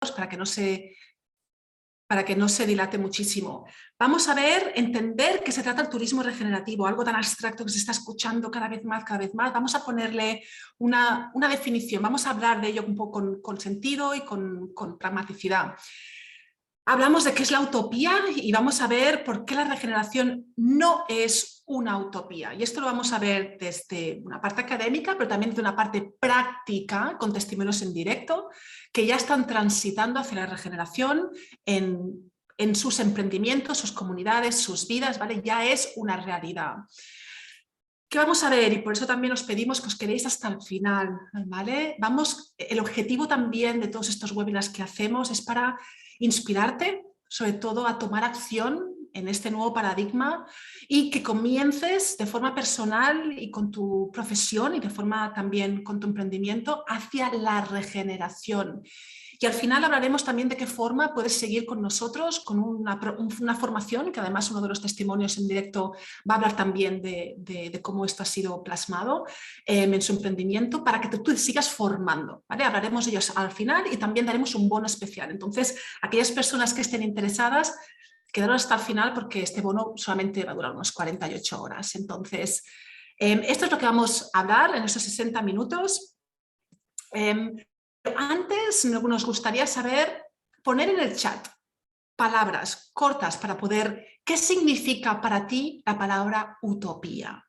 segundos para que no se dilate muchísimo. Vamos a entender qué se trata el turismo regenerativo, algo tan abstracto que se está escuchando cada vez más. Vamos a ponerle una definición, vamos a hablar de ello un poco con sentido y con pragmaticidad. Hablamos de qué es la utopía y vamos a ver por qué la regeneración no es una utopía. Y esto lo vamos a ver desde una parte académica, pero también desde una parte práctica, con testimonios en directo, que ya están transitando hacia la regeneración en sus emprendimientos, sus comunidades, sus vidas, ¿vale? Ya es una realidad. ¿Qué vamos a ver? Y por eso también os pedimos que os quedéis hasta el final, ¿vale? El objetivo también de todos estos webinars que hacemos es para inspirarte, sobre todo a tomar acción en este nuevo paradigma y que comiences de forma personal y con tu profesión y de forma también con tu emprendimiento hacia la regeneración. Y al final hablaremos también de qué forma puedes seguir con nosotros, con una formación, que además uno de los testimonios en directo va a hablar también de cómo esto ha sido plasmado en su emprendimiento, para que tú sigas formando, ¿vale? Hablaremos de ellos al final y también daremos un bono especial. Entonces, aquellas personas que estén interesadas, quedaros hasta el final porque este bono solamente va a durar unos 48 horas. Entonces, esto es lo que vamos a hablar en esos 60 minutos. Antes nos gustaría saber, poner en el chat palabras cortas para poder, ¿qué significa para ti la palabra utopía?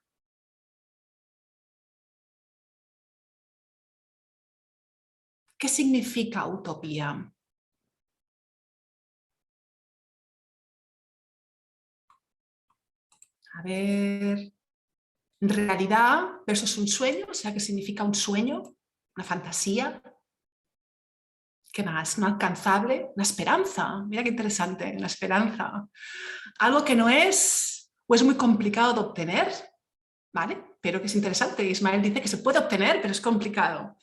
¿Qué significa utopía? A ver, realidad versus un sueño, o sea, ¿qué significa un sueño? Una fantasía. ¿Qué más? No alcanzable, una esperanza. Mira qué interesante, una esperanza. Algo que no es o es muy complicado de obtener, ¿vale? Pero que es interesante. Ismael dice que se puede obtener, pero es complicado.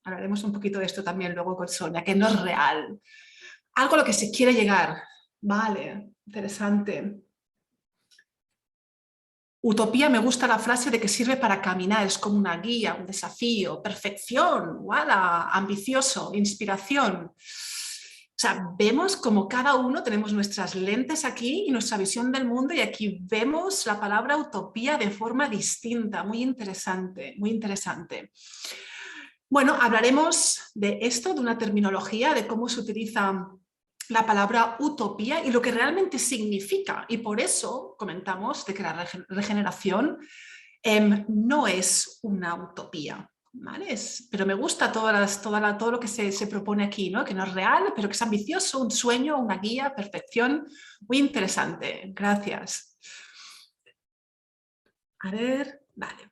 Hablaremos un poquito de esto también luego con Sonia, que no es real. Algo a lo que se quiere llegar. Vale, interesante. Utopía, me gusta la frase de que sirve para caminar, es como una guía, un desafío, perfección, ¡wala! Ambicioso, inspiración. O sea, vemos como cada uno tenemos nuestras lentes aquí y nuestra visión del mundo, y aquí vemos la palabra utopía de forma distinta, muy interesante, muy interesante. Bueno, hablaremos de esto, de una terminología, de cómo se utiliza la palabra utopía y lo que realmente significa. Y por eso comentamos de que la regeneración no es una utopía, ¿vale? Pero me gusta todo lo que se propone aquí, ¿no? Que no es real, pero que es ambicioso, un sueño, una guía, perfección. Muy interesante. Gracias. A ver, vale.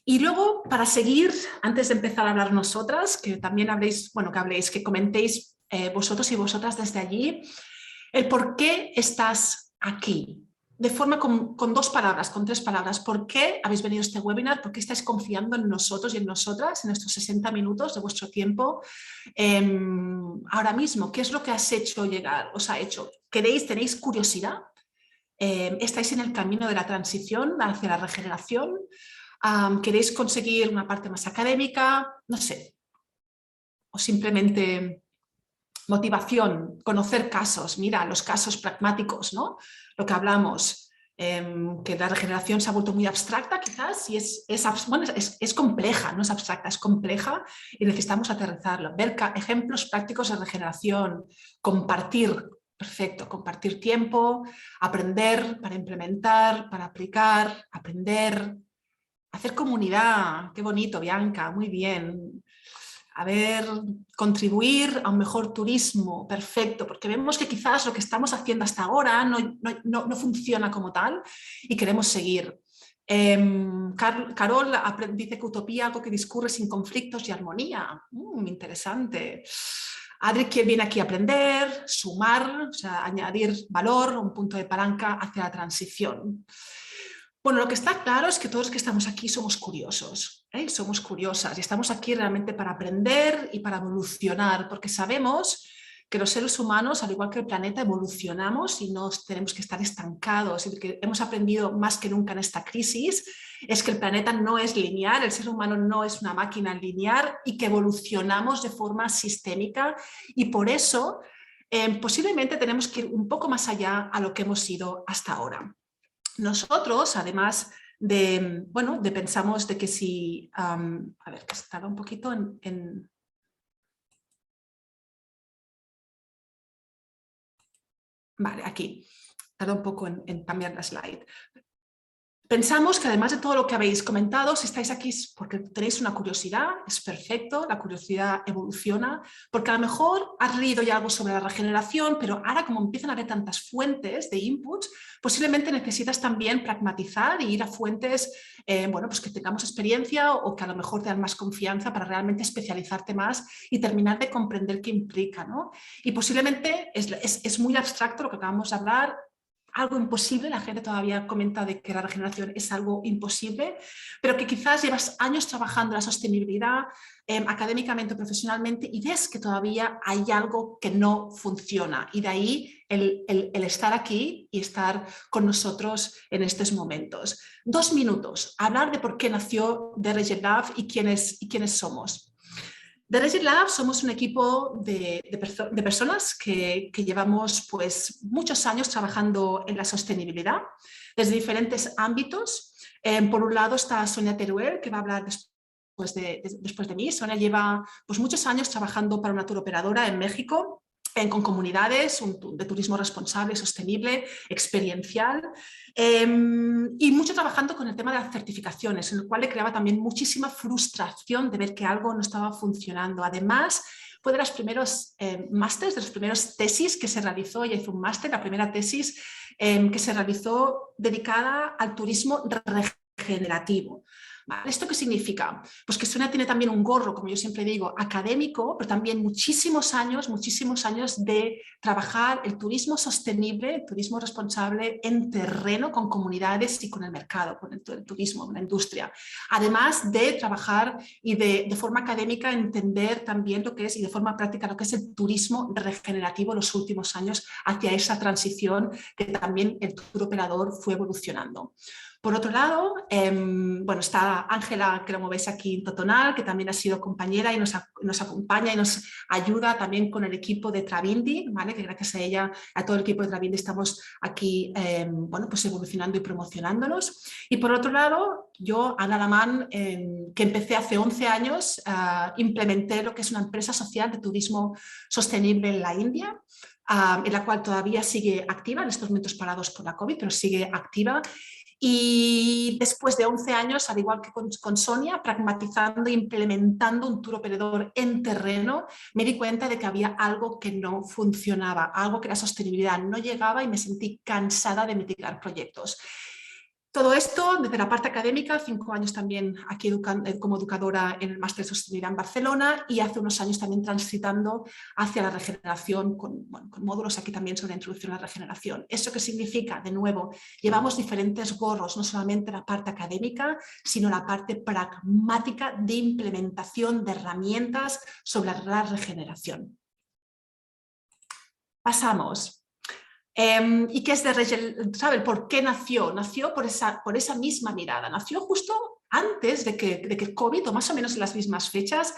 Y luego, para seguir, antes de empezar a hablar nosotras, que también que comentéis vosotros y vosotras desde allí, el por qué estás aquí. De forma con dos palabras, con tres palabras. ¿Por qué habéis venido a este webinar? ¿Por qué estáis confiando en nosotros y en nosotras, en estos 60 minutos de vuestro tiempo ahora mismo? ¿Qué es lo que os ha hecho? ¿Tenéis curiosidad? ¿Estáis en el camino de la transición hacia la regeneración? ¿Queréis conseguir una parte más académica? No sé. O simplemente motivación, conocer casos. Mira, los casos pragmáticos, ¿no? Lo que hablamos, que la regeneración se ha vuelto muy abstracta quizás, y es compleja, no es abstracta, es compleja y necesitamos aterrizarlo. Ver ejemplos prácticos de regeneración, compartir. Perfecto, compartir tiempo, aprender para implementar, para aplicar, aprender, hacer comunidad. Qué bonito, Bianca, muy bien. A ver, contribuir a un mejor turismo, perfecto, porque vemos que quizás lo que estamos haciendo hasta ahora no funciona como tal y queremos seguir. Carol dice que utopía, algo que discurre sin conflictos y armonía. Interesante. Adri, que viene aquí a aprender, sumar, o sea, añadir valor, un punto de palanca hacia la transición. Bueno, lo que está claro es que todos los que estamos aquí somos curiosos, ¿eh? Somos curiosas y estamos aquí realmente para aprender y para evolucionar, porque sabemos que los seres humanos, al igual que el planeta, evolucionamos y no tenemos que estar estancados. Y que hemos aprendido más que nunca en esta crisis es que el planeta no es lineal, el ser humano no es una máquina lineal y que evolucionamos de forma sistémica y por eso posiblemente tenemos que ir un poco más allá a lo que hemos ido hasta ahora. Nosotros, además de, bueno, pensamos de que si, a ver, que estaba un poquito en... Vale, aquí, tarda un poco en cambiar la slide. Pensamos que además de todo lo que habéis comentado, si estáis aquí es porque tenéis una curiosidad, es perfecto, la curiosidad evoluciona, porque a lo mejor has leído ya algo sobre la regeneración, pero ahora como empiezan a haber tantas fuentes de inputs, posiblemente necesitas también pragmatizar y ir a fuentes bueno, pues que tengamos experiencia o que a lo mejor te dan más confianza para realmente especializarte más y terminar de comprender qué implica, ¿no? Y posiblemente es muy abstracto lo que acabamos de hablar, algo imposible, la gente todavía comenta de que la regeneración es algo imposible, pero que quizás llevas años trabajando la sostenibilidad académicamente o profesionalmente y ves que todavía hay algo que no funciona y de ahí el estar aquí y estar con nosotros en estos momentos. 2 minutos, hablar de por qué nació The Regent Lab y quiénes somos. The Regent Lab somos un equipo de personas que llevamos pues, muchos años trabajando en la sostenibilidad desde diferentes ámbitos. Por un lado está Sonia Teruel, que va a hablar después de mí. Sonia lleva pues, muchos años trabajando para una tour operadora en México, con comunidades de turismo responsable, sostenible, experiencial y mucho trabajando con el tema de las certificaciones, en el cual le creaba también muchísima frustración de ver que algo no estaba funcionando. Además, fue de los primeros másters, de los primeros tesis que se realizó, ella hizo un máster, la primera tesis que se realizó dedicada al turismo regenerativo. ¿Vale? ¿Esto qué significa? Pues que Sonia tiene también un gorro, como yo siempre digo, académico, pero también muchísimos años de trabajar el turismo sostenible, el turismo responsable en terreno con comunidades y con el mercado, con el turismo, con la industria. Además de trabajar y de forma académica entender también lo que es y de forma práctica lo que es el turismo regenerativo en los últimos años hacia esa transición que también el tour operador fue evolucionando. Por otro lado, bueno, está Ángela, que lo veis aquí en Totonal, que también ha sido compañera y nos acompaña y nos ayuda también con el equipo de Travindi, ¿vale? Que gracias a ella, a todo el equipo de Travindi estamos aquí bueno, pues evolucionando y promocionándonos. Y por otro lado, yo, Ana Lamán, que empecé hace 11 años, implementé lo que es una empresa social de turismo sostenible en la India, en la cual todavía sigue activa, en estos momentos parados por la COVID, pero sigue activa. Y después de 11 años, al igual que con Sonia, pragmatizando e implementando un tour operador en terreno, me di cuenta de que había algo que no funcionaba, algo que la sostenibilidad no llegaba y me sentí cansada de mitigar proyectos. Todo esto desde la parte académica, 5 años también aquí como educadora en el Máster de Sostenibilidad en Barcelona y hace unos años también transitando hacia la regeneración con módulos aquí también sobre la introducción a la regeneración. ¿Eso qué significa? De nuevo, llevamos diferentes gorros, no solamente la parte académica, sino la parte pragmática de implementación de herramientas sobre la regeneración. Pasamos. ¿Y qué es de Regent? ¿Sabe por qué nació? Nació por esa misma mirada. Nació justo antes de que COVID, o más o menos en las mismas fechas,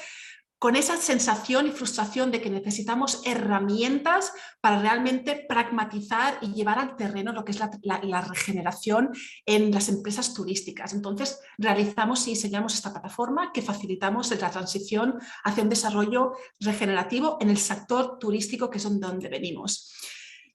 con esa sensación y frustración de que necesitamos herramientas para realmente pragmatizar y llevar al terreno lo que es la regeneración en las empresas turísticas. Entonces, realizamos y diseñamos esta plataforma que facilitamos la transición hacia un desarrollo regenerativo en el sector turístico, que es donde venimos.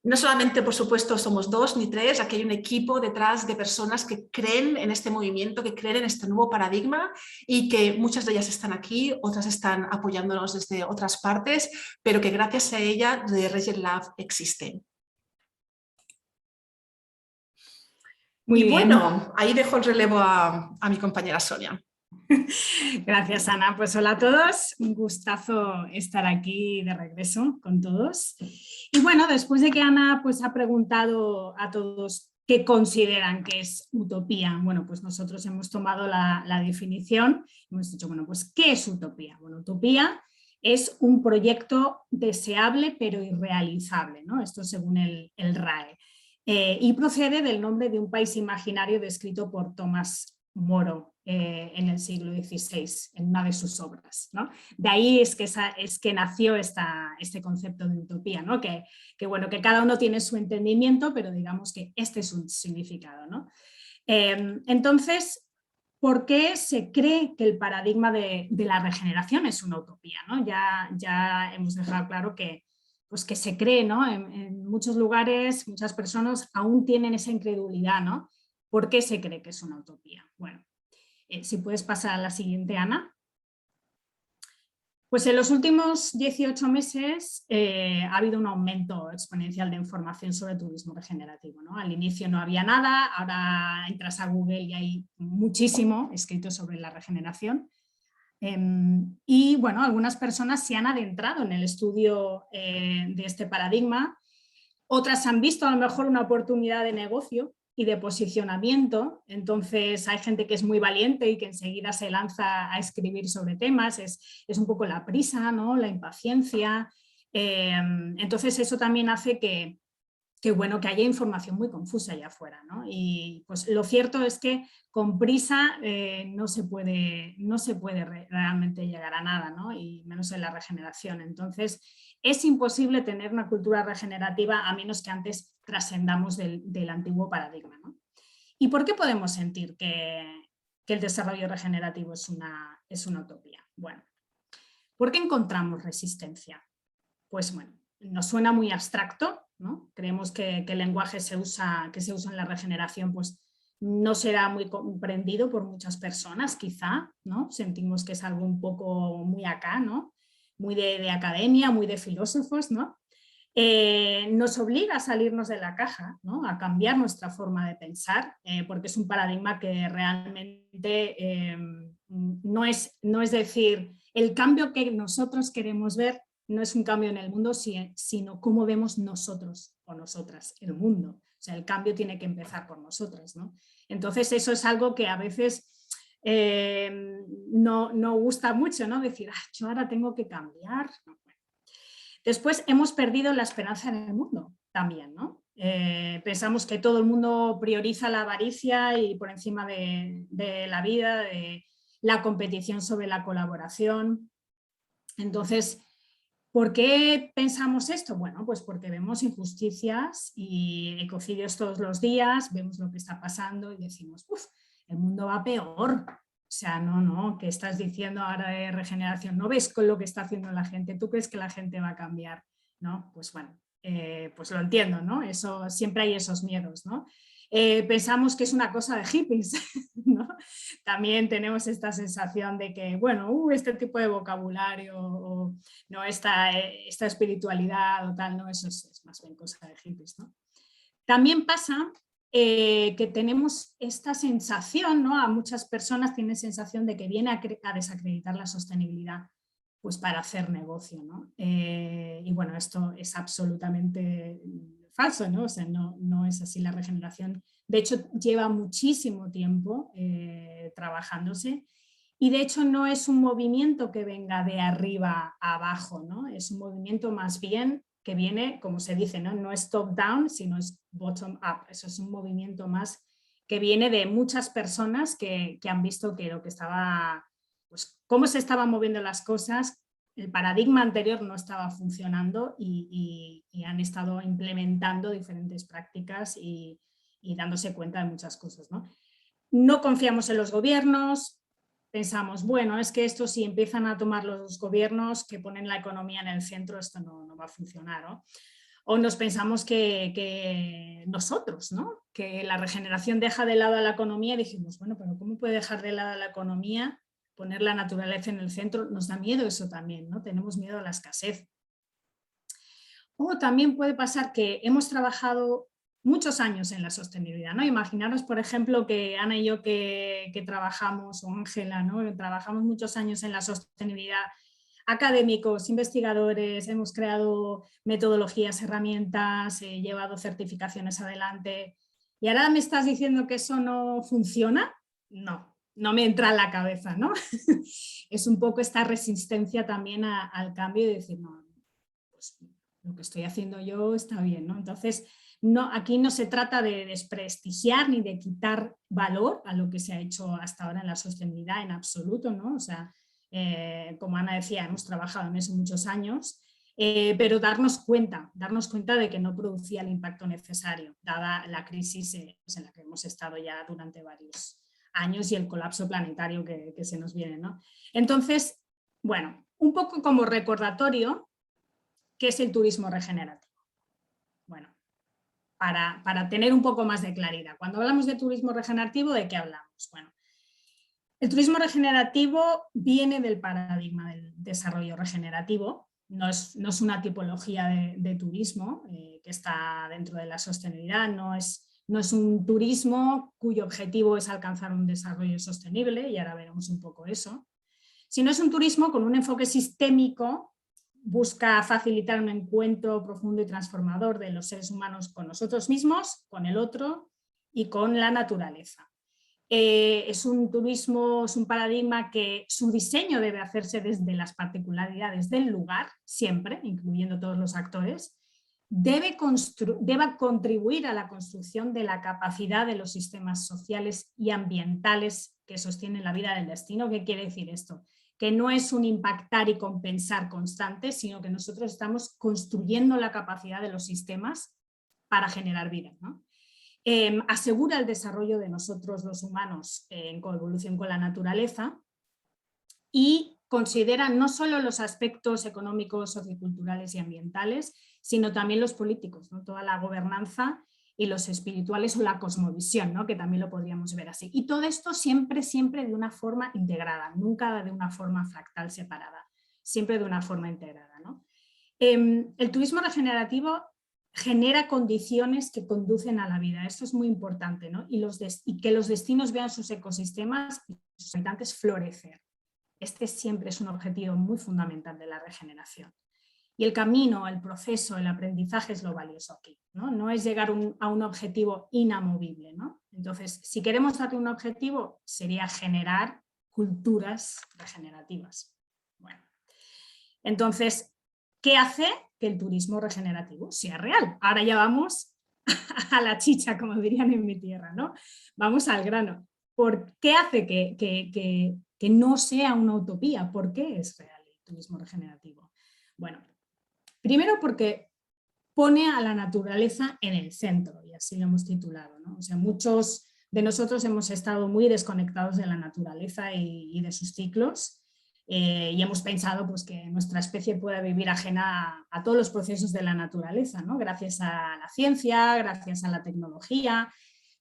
No solamente, por supuesto, somos 2 ni 3, aquí hay un equipo detrás de personas que creen en este movimiento, que creen en este nuevo paradigma y que muchas de ellas están aquí, otras están apoyándonos desde otras partes, pero que gracias a ella The Regent Lab existe. Muy y bien. Bueno, ahí dejo el relevo a mi compañera Sonia. Gracias, Ana. Pues hola a todos, un gustazo estar aquí de regreso con todos. Y bueno, después de que Ana pues, ha preguntado a todos qué consideran que es utopía, bueno, pues nosotros hemos tomado la definición, hemos dicho, bueno, pues ¿qué es utopía? Bueno, utopía es un proyecto deseable pero irrealizable, ¿no? Esto según el RAE. Y procede del nombre de un país imaginario descrito por Tomás Moro en el siglo XVI, en una de sus obras, ¿no? De ahí es que nació este concepto de utopía, ¿no? Bueno, que cada uno tiene su entendimiento, pero digamos que este es un significado, ¿no? Entonces, ¿por qué se cree que el paradigma de la regeneración es una utopía, ¿no? Ya hemos dejado claro que, pues que se cree, ¿no? En muchos lugares, muchas personas aún tienen esa incredulidad, ¿no? ¿Por qué se cree que es una utopía? Bueno, si puedes pasar a la siguiente, Ana. Pues en los últimos 18 meses ha habido un aumento exponencial de información sobre turismo regenerativo, ¿no? Al inicio no había nada, ahora entras a Google y hay muchísimo escrito sobre la regeneración. Y bueno, algunas personas se han adentrado en el estudio de este paradigma, otras han visto a lo mejor una oportunidad de negocio y de posicionamiento, entonces hay gente que es muy valiente y que enseguida se lanza a escribir sobre temas, es un poco la prisa, ¿no? La impaciencia, entonces eso también hace que bueno, que haya información muy confusa allá afuera, ¿no? Y pues lo cierto es que con prisa no se puede realmente llegar a nada, ¿no? Y menos en la regeneración. Entonces, es imposible tener una cultura regenerativa a menos que antes trascendamos del antiguo paradigma, ¿no? ¿Y por qué podemos sentir que el desarrollo regenerativo es una utopía? Bueno, ¿por qué encontramos resistencia? Pues bueno, nos suena muy abstracto, ¿no? Creemos que el lenguaje que se usa en la regeneración pues, no será muy comprendido por muchas personas, quizá, ¿no? Sentimos que es algo un poco muy acá, ¿no? Muy de academia, muy de filósofos, ¿no? Nos obliga a salirnos de la caja, ¿no? A cambiar nuestra forma de pensar, porque es un paradigma que realmente no es decir, el cambio que nosotros queremos ver no es un cambio en el mundo, sino cómo vemos nosotros o nosotras el mundo. O sea, el cambio tiene que empezar por nosotras, ¿no? Entonces eso es algo que a veces no gusta mucho, ¿no? Decir, yo ahora tengo que cambiar. No, bueno. Después hemos perdido la esperanza en el mundo también, ¿no? Pensamos que todo el mundo prioriza la avaricia y por encima de la vida, de la competición sobre la colaboración. Entonces, ¿por qué pensamos esto? Bueno, pues porque vemos injusticias y ecocidios todos los días, vemos lo que está pasando y decimos, uff, el mundo va peor. O sea, no, ¿qué estás diciendo ahora de regeneración? ¿No ves con lo que está haciendo la gente? ¿Tú crees que la gente va a cambiar? ¿No? Pues bueno, pues lo entiendo, ¿no? Eso, siempre hay esos miedos, ¿no? Pensamos que es una cosa de hippies, ¿no? También tenemos esta sensación de que, bueno, este tipo de vocabulario o no esta espiritualidad o tal, no, eso es más bien cosa de hippies, ¿no? También pasa que tenemos esta sensación, ¿no? A muchas personas tienen sensación de que viene a desacreditar la sostenibilidad pues para hacer negocio, ¿no? Y bueno, esto es absolutamente falso, ¿no? O sea, no es así la regeneración. De hecho, lleva muchísimo tiempo trabajándose y de hecho no es un movimiento que venga de arriba a abajo, ¿no? Es un movimiento más bien que viene, como se dice, no es top-down, sino es bottom-up. Eso es un movimiento más que viene de muchas personas que han visto que lo que estaba, pues cómo se estaban moviendo las cosas, el paradigma anterior no estaba funcionando y han estado implementando diferentes prácticas y dándose cuenta de muchas cosas, ¿no? No confiamos en los gobiernos, pensamos, bueno, es que esto si empiezan a tomar los gobiernos que ponen la economía en el centro, esto no va a funcionar, ¿no? O nos pensamos que nosotros, ¿no? Que la regeneración deja de lado a la economía y dijimos, bueno, pero ¿cómo puede dejar de lado a la economía? Poner la naturaleza en el centro, nos da miedo eso también, ¿no? Tenemos miedo a la escasez. O también puede pasar que hemos trabajado muchos años en la sostenibilidad, ¿no? Imaginaros, por ejemplo, que Ana y yo que trabajamos, o Ángela, ¿no? Que trabajamos muchos años en la sostenibilidad, académicos, investigadores, hemos creado metodologías, herramientas, llevado certificaciones adelante. ¿Y ahora me estás diciendo que eso no funciona? No, no me entra en la cabeza, ¿no? Es un poco esta resistencia también al cambio y decir, no, pues lo que estoy haciendo yo está bien, ¿no? Entonces, no, aquí no se trata de desprestigiar ni de quitar valor a lo que se ha hecho hasta ahora en la sostenibilidad en absoluto, ¿no? O sea, como Ana decía, hemos trabajado en eso muchos años, pero darnos cuenta de que no producía el impacto necesario, dada la crisis pues en la que hemos estado ya durante varios años y el colapso planetario que se nos viene, ¿no? Entonces, bueno, un poco como recordatorio, ¿qué es el turismo regenerativo? Bueno, para tener un poco más de claridad. Cuando hablamos de turismo regenerativo, ¿de qué hablamos? Bueno, el turismo regenerativo viene del paradigma del desarrollo regenerativo, no es una tipología de turismo que está dentro de la sostenibilidad, no es un turismo cuyo objetivo es alcanzar un desarrollo sostenible, y ahora veremos un poco eso, sino es un turismo con un enfoque sistémico, busca facilitar un encuentro profundo y transformador de los seres humanos con nosotros mismos, con el otro y con la naturaleza. Es un turismo, es un paradigma que su diseño debe hacerse desde las particularidades del lugar, siempre, incluyendo todos los actores, debe contribuir a la construcción de la capacidad de los sistemas sociales y ambientales que sostienen la vida del destino. ¿Qué quiere decir esto? Que no es un impactar y compensar constante, sino que nosotros estamos construyendo la capacidad de los sistemas para generar vida, ¿no? Asegura el desarrollo de nosotros los humanos en coevolución con la naturaleza y considera no solo los aspectos económicos, socioculturales y ambientales, sino también los políticos, ¿no? Toda la gobernanza y los espirituales o la cosmovisión, ¿no? Que también lo podríamos ver así. Y todo esto siempre de una forma integrada, nunca de una forma fractal separada, siempre de una forma integrada, ¿no? El turismo regenerativo genera condiciones que conducen a la vida. Esto es muy importante, ¿no? Y que los destinos vean sus ecosistemas y sus habitantes florecer. Este siempre es un objetivo muy fundamental de la regeneración. Y el camino, el proceso, el aprendizaje es lo valioso aquí, ¿no? No es llegar a un objetivo inamovible, ¿no? Entonces, si queremos darle un objetivo, sería generar culturas regenerativas. Bueno, entonces, ¿qué hace que el turismo regenerativo sea real? Ahora ya vamos a la chicha, como dirían en mi tierra, ¿no? Vamos al grano. ¿Por qué hace que no sea una utopía? ¿Por qué es real el turismo regenerativo? Bueno, primero porque pone a la naturaleza en el centro, y así lo hemos titulado, ¿no? O sea, muchos de nosotros hemos estado muy desconectados de la naturaleza y de sus ciclos, y hemos pensado pues, que nuestra especie puede vivir ajena a todos los procesos de la naturaleza, ¿no? Gracias a la ciencia, gracias a la tecnología,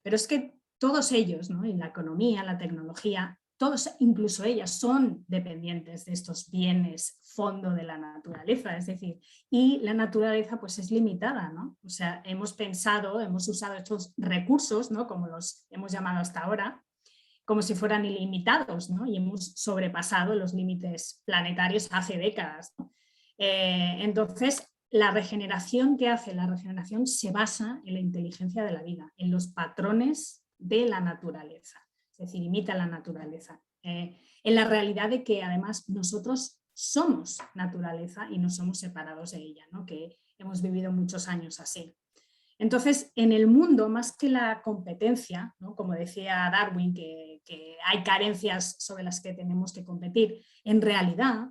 pero es que todos ellos, ¿no? Y la economía, la tecnología, todos, incluso ellas, son dependientes de estos bienes fondo de la naturaleza, es decir, y la naturaleza pues es limitada, ¿no? O sea, hemos pensado, hemos usado estos recursos, ¿no? Como los hemos llamado hasta ahora, como si fueran ilimitados, ¿no? Y hemos sobrepasado los límites planetarios hace décadas, ¿no? Entonces, la regeneración que hace, la regeneración se basa en la inteligencia de la vida, en los patrones de la naturaleza, es decir, imita la naturaleza, en la realidad de que además nosotros somos naturaleza y no somos separados de ella, ¿no? Que hemos vivido muchos años así. Entonces, en el mundo, más que la competencia, ¿no? Como decía Darwin, que hay carencias sobre las que tenemos que competir, en realidad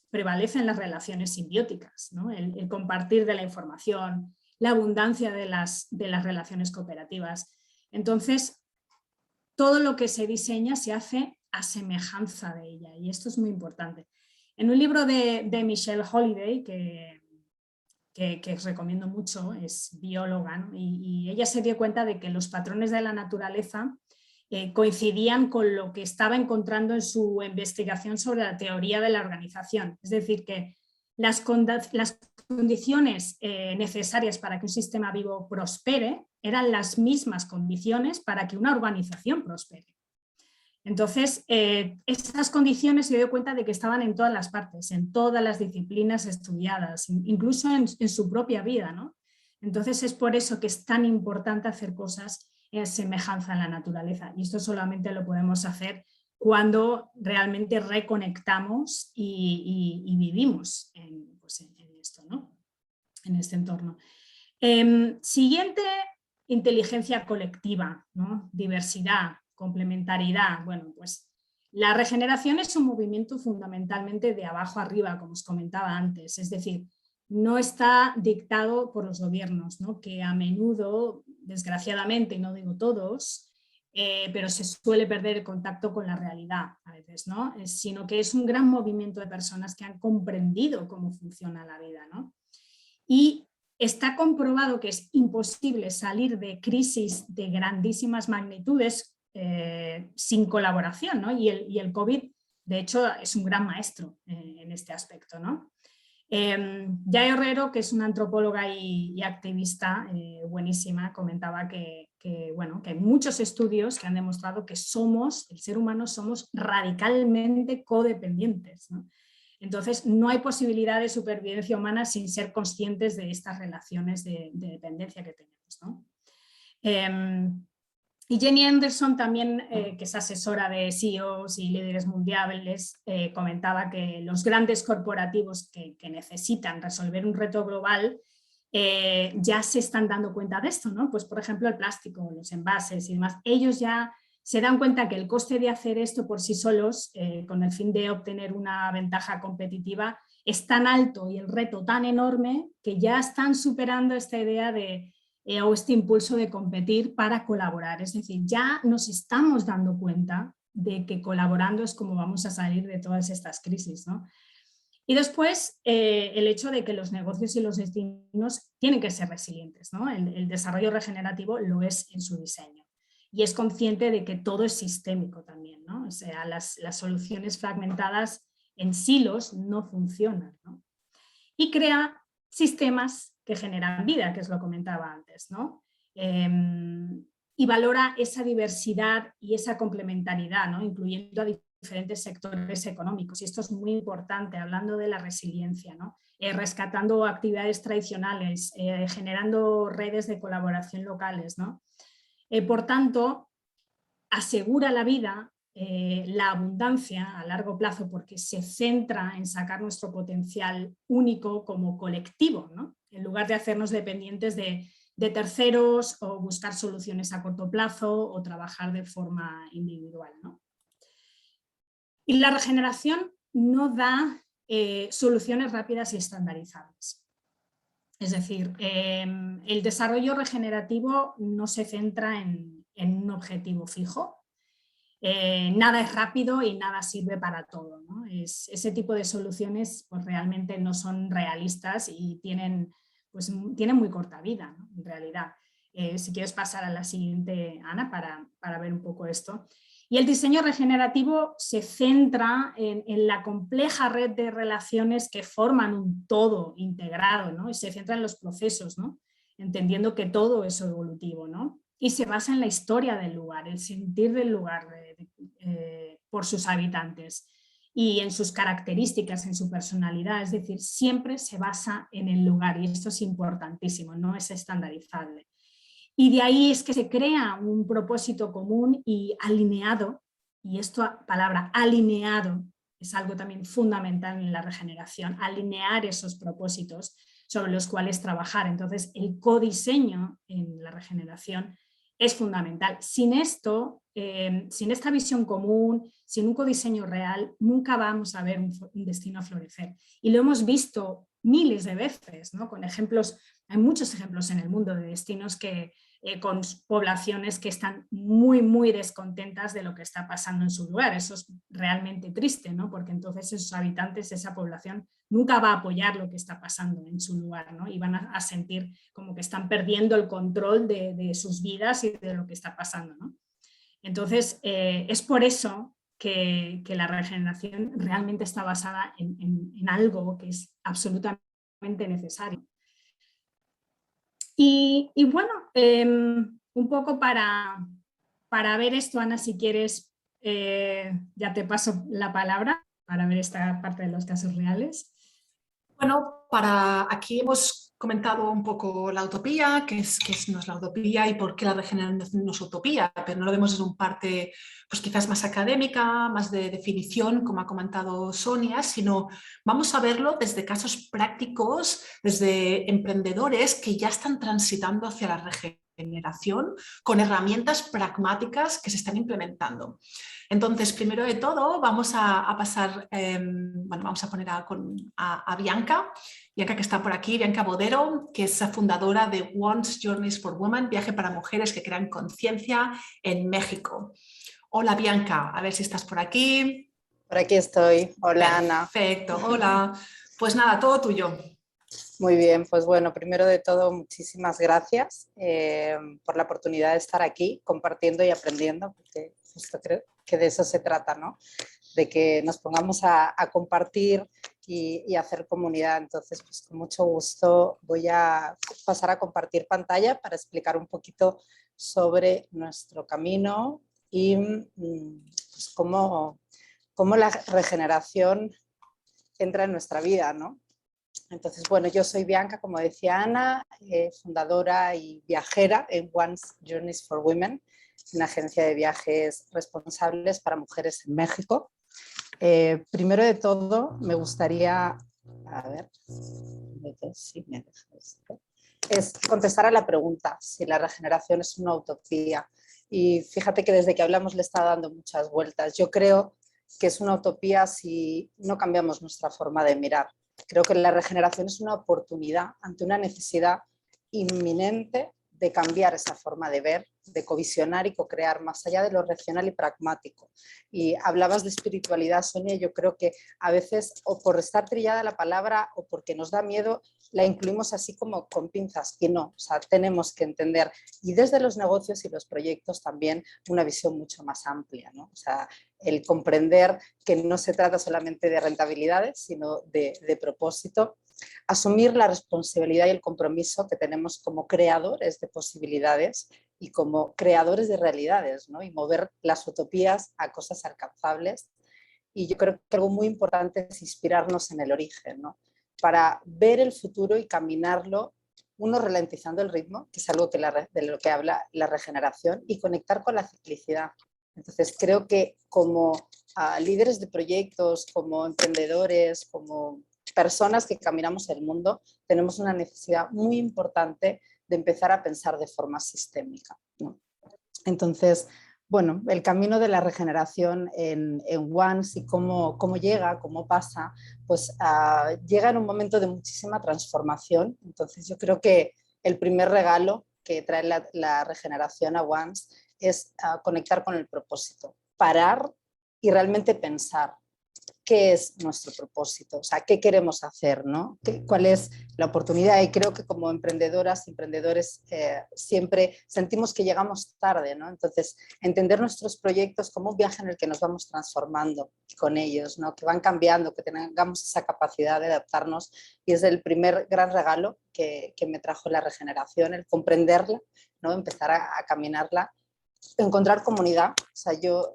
prevalecen las relaciones simbióticas, ¿no? El compartir de la información, la abundancia de las relaciones cooperativas. Entonces, todo lo que se diseña se hace a semejanza de ella, y esto es muy importante. En un libro de Michelle Holiday, que os recomiendo mucho, es bióloga, ¿no? Y ella se dio cuenta de que los patrones de la naturaleza coincidían con lo que estaba encontrando en su investigación sobre la teoría de la organización. Es decir, que las condiciones necesarias para que un sistema vivo prospere eran las mismas condiciones para que una organización prospere. Entonces, esas condiciones se dio cuenta de que estaban en todas las partes, en todas las disciplinas estudiadas, incluso en su propia vida, ¿no? Entonces, es por eso que es tan importante hacer cosas en semejanza a la naturaleza. Y esto solamente lo podemos hacer cuando realmente reconectamos y vivimos pues en esto, ¿no? En este entorno. Siguiente, inteligencia colectiva, ¿no? Diversidad, complementariedad. Bueno, pues la regeneración es un movimiento fundamentalmente de abajo arriba, como os comentaba antes, es decir, no está dictado por los gobiernos, ¿no? Que a menudo, desgraciadamente, no digo todos, pero se suele perder el contacto con la realidad a veces, ¿no? Sino que es un gran movimiento de personas que han comprendido cómo funciona la vida, ¿no? Y está comprobado que es imposible salir de crisis de grandísimas magnitudes sin colaboración, ¿no? Y el COVID, de hecho, es un gran maestro en este aspecto, ¿no? Yael Herrero, que es una antropóloga y activista buenísima, comentaba bueno, que hay muchos estudios que han demostrado que el ser humano somos radicalmente codependientes, ¿no? Entonces, no hay posibilidad de supervivencia humana sin ser conscientes de estas relaciones de dependencia que tenemos, ¿no? Y Jenny Anderson también, que es asesora de CEOs y líderes mundiales, comentaba que los grandes corporativos que necesitan resolver un reto global ya se están dando cuenta de esto, ¿no? Pues por ejemplo el plástico, los envases y demás, ellos ya se dan cuenta que el coste de hacer esto por sí solos, con el fin de obtener una ventaja competitiva, es tan alto y el reto tan enorme que ya están superando esta idea o este impulso de competir para colaborar. Es decir, ya nos estamos dando cuenta de que colaborando es como vamos a salir de todas estas crisis, ¿no? Y después, el hecho de que los negocios y los destinos tienen que ser resilientes, ¿no? El desarrollo regenerativo lo es en su diseño. Y es consciente de que todo es sistémico también, ¿no? O sea, las soluciones fragmentadas en silos no funcionan, ¿no? Y crea sistemas que generan vida, que os lo comentaba antes, ¿no? Y valora esa diversidad y esa complementariedad, ¿no? Incluyendo a diferentes sectores económicos. Y esto es muy importante, hablando de la resiliencia, ¿no? Rescatando actividades tradicionales, generando redes de colaboración locales, ¿no? Por tanto, asegura la vida, la abundancia a largo plazo, porque se centra en sacar nuestro potencial único como colectivo, ¿no? En lugar de hacernos dependientes de terceros o buscar soluciones a corto plazo o trabajar de forma individual, ¿no? Y la regeneración no da soluciones rápidas y estandarizables. Es decir, el desarrollo regenerativo no se centra en un objetivo fijo. Nada es rápido y nada sirve para todo, ¿no? Ese tipo de soluciones pues, realmente no son realistas y tienen muy corta vida, ¿no? En realidad. Si quieres pasar a la siguiente, Ana, para ver un poco esto. Y el diseño regenerativo se centra en la compleja red de relaciones que forman un todo integrado, ¿no? Y se centra en los procesos, ¿no? Entendiendo que todo es evolutivo, ¿no? Y se basa en la historia del lugar, el sentir del lugar por sus habitantes y en sus características, en su personalidad. Es decir, siempre se basa en el lugar y esto es importantísimo, no es estandarizable. Y de ahí es que se crea un propósito común y alineado, y esta palabra alineado es algo también fundamental en la regeneración, alinear esos propósitos sobre los cuales trabajar. Entonces, el codiseño en la regeneración es fundamental. Sin esto, sin esta visión común, sin un codiseño real, nunca vamos a ver un destino a florecer. Y lo hemos visto miles de veces, ¿no? Con ejemplos, hay muchos ejemplos en el mundo de destinos con poblaciones que están muy, muy descontentas de lo que está pasando en su lugar. Eso es realmente triste, ¿no? Porque entonces esos habitantes, esa población, nunca va a apoyar lo que está pasando en su lugar, ¿no? Y van a sentir como que están perdiendo el control de sus vidas y de lo que está pasando, ¿no? Entonces, es por eso que la regeneración realmente está basada en algo que es absolutamente necesario. Y bueno, un poco para ver esto, Ana, si quieres, ya te paso la palabra para ver esta parte de los casos reales. Bueno, aquí hemos comentado un poco la utopía, no es la utopía y por qué la regeneración no es utopía, pero no lo vemos desde un parte pues quizás más académica, más de definición, como ha comentado Sonia, sino vamos a verlo desde casos prácticos, desde emprendedores que ya están transitando hacia la regeneración con herramientas pragmáticas que se están implementando. Entonces, primero de todo, vamos a pasar, bueno, vamos a poner a Bianca. Bianca, que está por aquí, Bianca Bodero, que es la fundadora de Once Journeys for Women, viaje para mujeres que crean conciencia en México. Hola Bianca, a ver si estás por aquí. Por aquí estoy. Hola Ana. Perfecto, hola. Pues nada, todo tuyo. Muy bien, pues bueno, primero de todo muchísimas gracias por la oportunidad de estar aquí compartiendo y aprendiendo, porque justo creo que de eso se trata, ¿no? De que nos pongamos a compartir y hacer comunidad. Entonces, pues con mucho gusto voy a pasar a compartir pantalla para explicar un poquito sobre nuestro camino y pues cómo la regeneración entra en nuestra vida, ¿no? Entonces, bueno, yo soy Bianca, como decía Ana, fundadora y viajera en Once Journeys for Women, una agencia de viajes responsables para mujeres en México. Primero de todo, me gustaría, a ver, si me deja esto, es contestar a la pregunta si la regeneración es una utopía. Y fíjate que desde que hablamos le está dando muchas vueltas. Yo creo que es una utopía si no cambiamos nuestra forma de mirar. Creo que la regeneración es una oportunidad ante una necesidad inminente de cambiar esa forma de ver, de covisionar y co-crear más allá de lo racional y pragmático. Y hablabas de espiritualidad, Sonia, yo creo que a veces o por estar trillada la palabra o porque nos da miedo la incluimos así como con pinzas y no, o sea, tenemos que entender y desde los negocios y los proyectos también una visión mucho más amplia, ¿no? O sea, el comprender que no se trata solamente de rentabilidades, sino de propósito, asumir la responsabilidad y el compromiso que tenemos como creadores de posibilidades y como creadores de realidades, ¿no? Y mover las utopías a cosas alcanzables. Y yo creo que algo muy importante es inspirarnos en el origen, ¿no? Para ver el futuro y caminarlo, uno ralentizando el ritmo, que es algo que de lo que habla la regeneración, y conectar con la ciclicidad. Entonces creo que como líderes de proyectos, como emprendedores, como personas que caminamos el mundo, tenemos una necesidad muy importante de empezar a pensar de forma sistémica, ¿no? Entonces, bueno, el camino de la regeneración en Once y cómo llega, cómo pasa, pues llega en un momento de muchísima transformación. Entonces yo creo que el primer regalo que trae la regeneración a Once es conectar con el propósito, parar y realmente pensar qué es nuestro propósito, o sea, qué queremos hacer, ¿no? ¿Cuál es la oportunidad? Y creo que como emprendedoras, emprendedores, siempre sentimos que llegamos tarde, ¿no? Entonces, entender nuestros proyectos como un viaje en el que nos vamos transformando con ellos, ¿no? Que van cambiando, que tengamos esa capacidad de adaptarnos y es el primer gran regalo que me trajo la regeneración, el comprenderla, ¿no? Empezar a caminarla, encontrar comunidad, o sea, yo...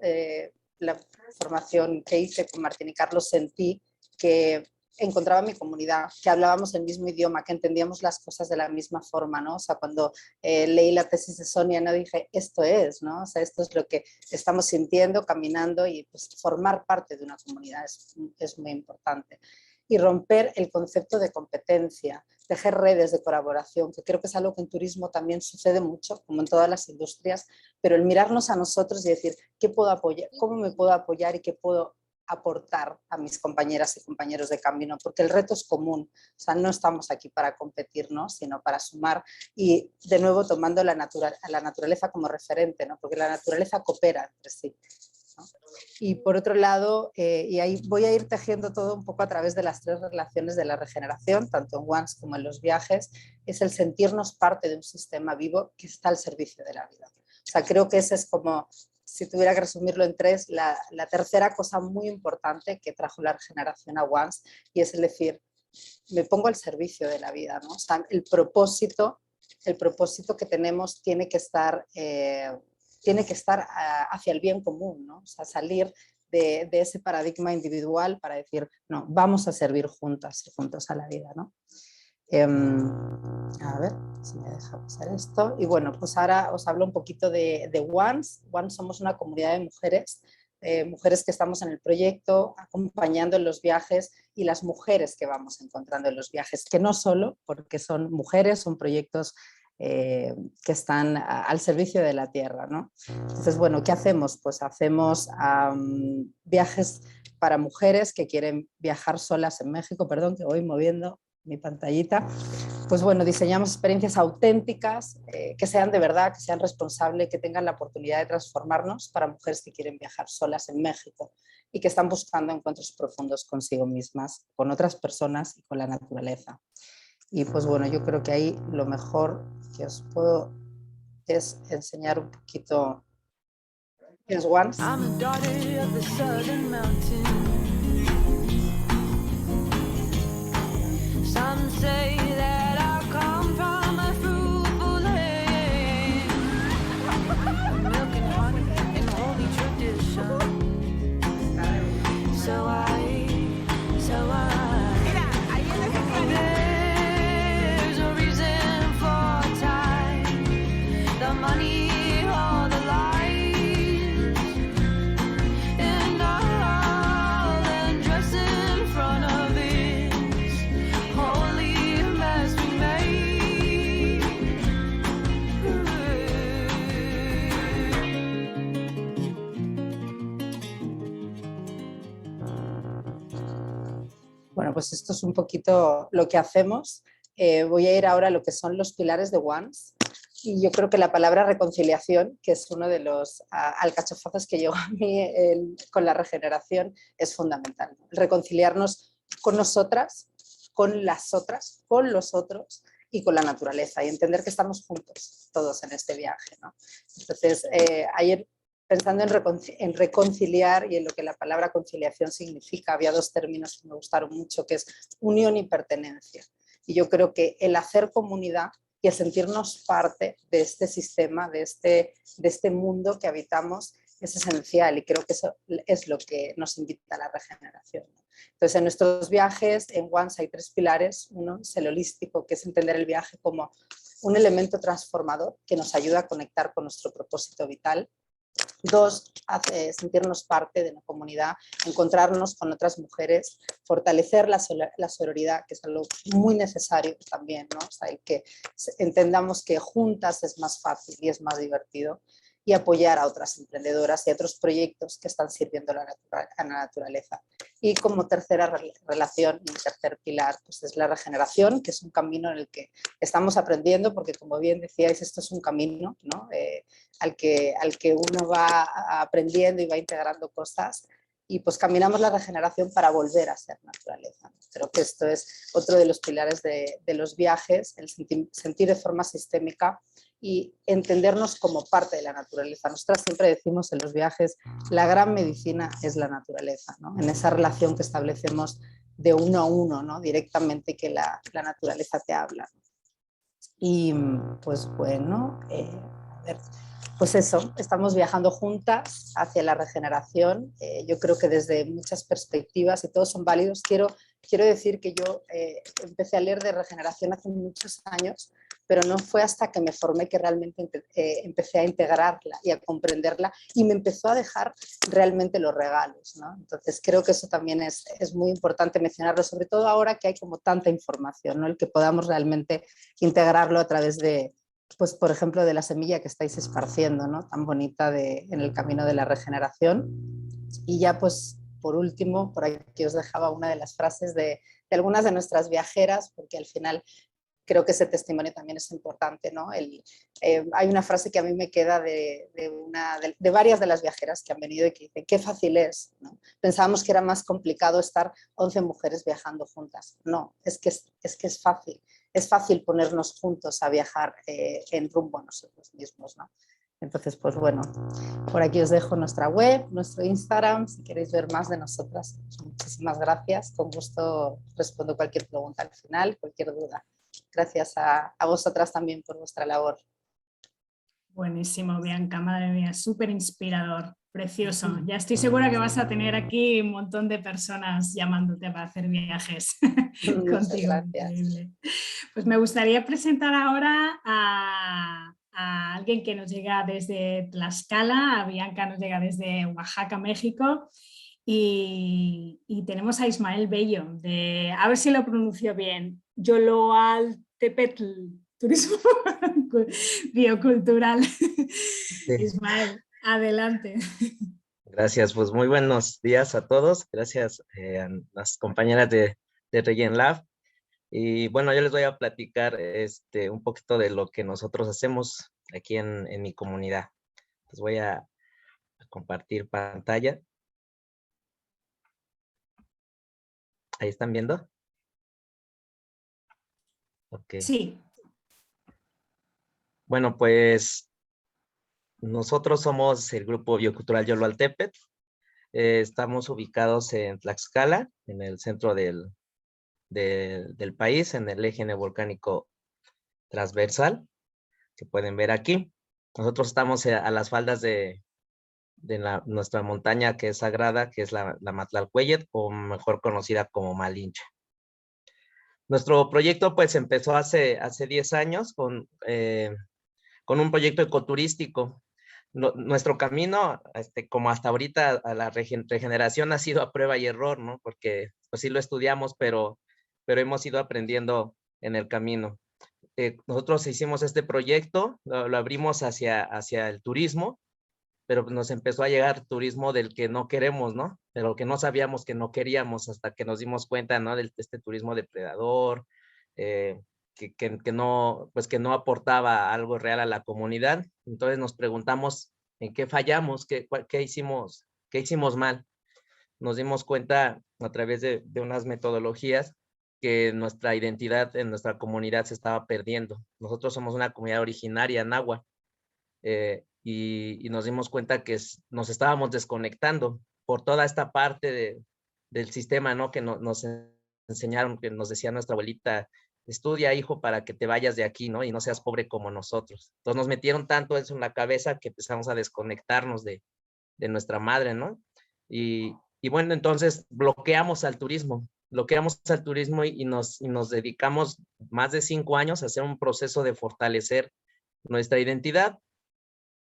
la formación que hice con Martín y Carlos sentí que encontraba mi comunidad, que hablábamos el mismo idioma, que entendíamos las cosas de la misma forma, ¿no? O sea, cuando leí la tesis de Sonia, no dije, esto es, ¿no? O sea, esto es lo que estamos sintiendo, caminando y pues formar parte de una comunidad es muy importante. Y romper el concepto de competencia, tejer redes de colaboración, que creo que es algo que en turismo también sucede mucho, como en todas las industrias, pero el mirarnos a nosotros y decir, ¿qué puedo apoyar? ¿Cómo me puedo apoyar y qué puedo aportar a mis compañeras y compañeros de Camino? Porque el reto es común, o sea, no estamos aquí para competirnos, sino para sumar y de nuevo tomando a la naturaleza como referente, ¿no? Porque la naturaleza coopera entre sí, ¿no? Y por otro lado, y ahí voy a ir tejiendo todo un poco a través de las tres relaciones de la regeneración, tanto en Once como en los viajes, es el sentirnos parte de un sistema vivo que está al servicio de la vida. O sea, creo que ese es como, si tuviera que resumirlo en tres, la tercera cosa muy importante que trajo la regeneración a Once, y es el decir, me pongo al servicio de la vida, ¿no? O sea, el propósito que tenemos tiene que estar hacia el bien común, ¿no? O sea, salir de ese paradigma individual para decir, no, vamos a servir juntas y juntos a la vida, ¿no? A ver si me deja pasar esto. Y bueno, pues ahora os hablo un poquito de Once. Once somos una comunidad de mujeres, mujeres que estamos en el proyecto, acompañando en los viajes, y las mujeres que vamos encontrando en los viajes, que no solo porque son mujeres, son proyectos que están al servicio de la tierra, ¿no? Entonces, bueno, ¿qué hacemos? Pues hacemos viajes para mujeres que quieren viajar solas en México. Perdón, que voy moviendo mi pantallita. Pues bueno, diseñamos experiencias auténticas, que sean de verdad, que sean responsables, que tengan la oportunidad de transformarnos, para mujeres que quieren viajar solas en México y que están buscando encuentros profundos consigo mismas, con otras personas y con la naturaleza. Y pues bueno, yo creo que ahí lo mejor que os puedo es enseñar un poquito es Once. Some say that I come from a fruitful land, milk and honey and holy tradition. So I there's a reason for time, the money, all the lies, and all and dress in front of this holy mess we made. Bueno, pues esto es un poquito lo que hacemos. Voy a ir ahora a lo que son los pilares de Once. Y yo creo que la palabra reconciliación, que es uno de los alcachofazos que llegó a mí con la regeneración, es fundamental. Reconciliarnos con nosotras, con las otras, con los otros y con la naturaleza, y entender que estamos juntos todos en este viaje, ¿no? Entonces, ayer, pensando en reconciliar y en lo que la palabra conciliación significa, había dos términos que me gustaron mucho, que es unión y pertenencia. Y yo creo que el hacer comunidad y el sentirnos parte de este sistema, de este mundo que habitamos, es esencial, y creo que eso es lo que nos invita a la regeneración. Entonces, en nuestros viajes, en Once hay tres pilares. Uno es el holístico, que es entender el viaje como un elemento transformador que nos ayuda a conectar con nuestro propósito vital. Dos, sentirnos parte de una comunidad, encontrarnos con otras mujeres, fortalecer la sororidad, que es algo muy necesario también, ¿no? O sea, el que entendamos que juntas es más fácil y es más divertido, y apoyar a otras emprendedoras y a otros proyectos que están sirviendo a la naturaleza. Y como tercera relación y tercer pilar, pues es la regeneración, que es un camino en el que estamos aprendiendo, porque como bien decíais, esto es un camino, ¿no? al que uno va aprendiendo y va integrando cosas, y pues caminamos la regeneración para volver a ser naturaleza. Creo que esto es otro de los pilares de los viajes, el sentir de forma sistémica y entendernos como parte de la naturaleza. Nosotras siempre decimos en los viajes, la gran medicina es la naturaleza, ¿no? En esa relación que establecemos de uno a uno, ¿no? Directamente, que la naturaleza te habla. Y pues bueno, a ver, pues eso, estamos viajando juntas hacia la regeneración. Yo creo que desde muchas perspectivas, y todos son válidos. Quiero decir que yo empecé a leer de regeneración hace muchos años, pero no fue hasta que me formé que realmente empecé a integrarla y a comprenderla, y me empezó a dejar realmente los regalos, ¿no? Entonces creo que eso también es muy importante mencionarlo, sobre todo ahora que hay como tanta información, ¿no? El que podamos realmente integrarlo a través de, pues por ejemplo, de la semilla que estáis esparciendo, ¿no? Tan bonita en el camino de la regeneración. Y ya pues por último, por aquí os dejaba una de las frases de algunas de nuestras viajeras, porque al final creo que ese testimonio también es importante, ¿no? Hay una frase que a mí me queda de varias de las viajeras que han venido y que dicen, qué fácil es, ¿no? Pensábamos que era más complicado estar 11 mujeres viajando juntas. No, es que es fácil. Es fácil ponernos juntos a viajar en rumbo a nosotros mismos, ¿no? Entonces, pues bueno, por aquí os dejo nuestra web, nuestro Instagram, si queréis ver más de nosotras. Muchísimas gracias. Con gusto respondo cualquier pregunta al final, cualquier duda. Gracias a vosotras también por vuestra labor. Buenísimo, Bianca, madre mía, súper inspirador. Precioso. Ya estoy segura que vas a tener aquí un montón de personas llamándote para hacer viajes Muchas contigo. gracias. Increíble. Pues me gustaría presentar ahora a alguien que nos llega desde Tlaxcala, a Bianca nos llega desde Oaxaca, México, y tenemos a Ismael Bello, de, a ver si lo pronuncio bien, Yoloaltepetl, Turismo Biocultural. Sí, Ismael, adelante. gracias, pues muy buenos días a todos. Gracias a las compañeras de Regen Lab. Y bueno, yo les voy a platicar un poquito de lo que nosotros hacemos aquí en mi comunidad. Les voy a compartir pantalla. ¿Ahí están viendo? Ok. Sí. Bueno, pues nosotros somos el grupo biocultural Yoloaltepetl. Estamos ubicados en Tlaxcala, en el centro del país, en el eje neovolcánico transversal, que pueden ver aquí. Nosotros estamos a las faldas de nuestra montaña que es sagrada, que es la Matlalcueyet, o mejor conocida como Malinche. Nuestro proyecto pues empezó hace 10 años con un proyecto ecoturístico. Nuestro camino, como hasta ahorita, a la regeneración ha sido a prueba y error, ¿no? Porque pues sí lo estudiamos, pero hemos ido aprendiendo en el camino. Nosotros hicimos este proyecto, lo abrimos hacia el turismo, pero nos empezó a llegar turismo del que no queremos, ¿no? Pero que no sabíamos que no queríamos hasta que nos dimos cuenta, ¿no? De este turismo depredador, que no, pues que no aportaba algo real a la comunidad. Entonces nos preguntamos en qué fallamos, qué hicimos mal. Nos dimos cuenta a través de unas metodologías que nuestra identidad en nuestra comunidad se estaba perdiendo. Nosotros somos una comunidad originaria náhuatl, y nos dimos cuenta que nos estábamos desconectando por toda esta parte del sistema, ¿no? Que nos enseñaron, que nos decía nuestra abuelita: estudia, hijo, para que te vayas de aquí, ¿no? Y no seas pobre como nosotros. Entonces nos metieron tanto eso en la cabeza que empezamos a desconectarnos de nuestra madre, ¿no? Y bueno, entonces bloqueamos al turismo y nos dedicamos más de 5 años a hacer un proceso de fortalecer nuestra identidad.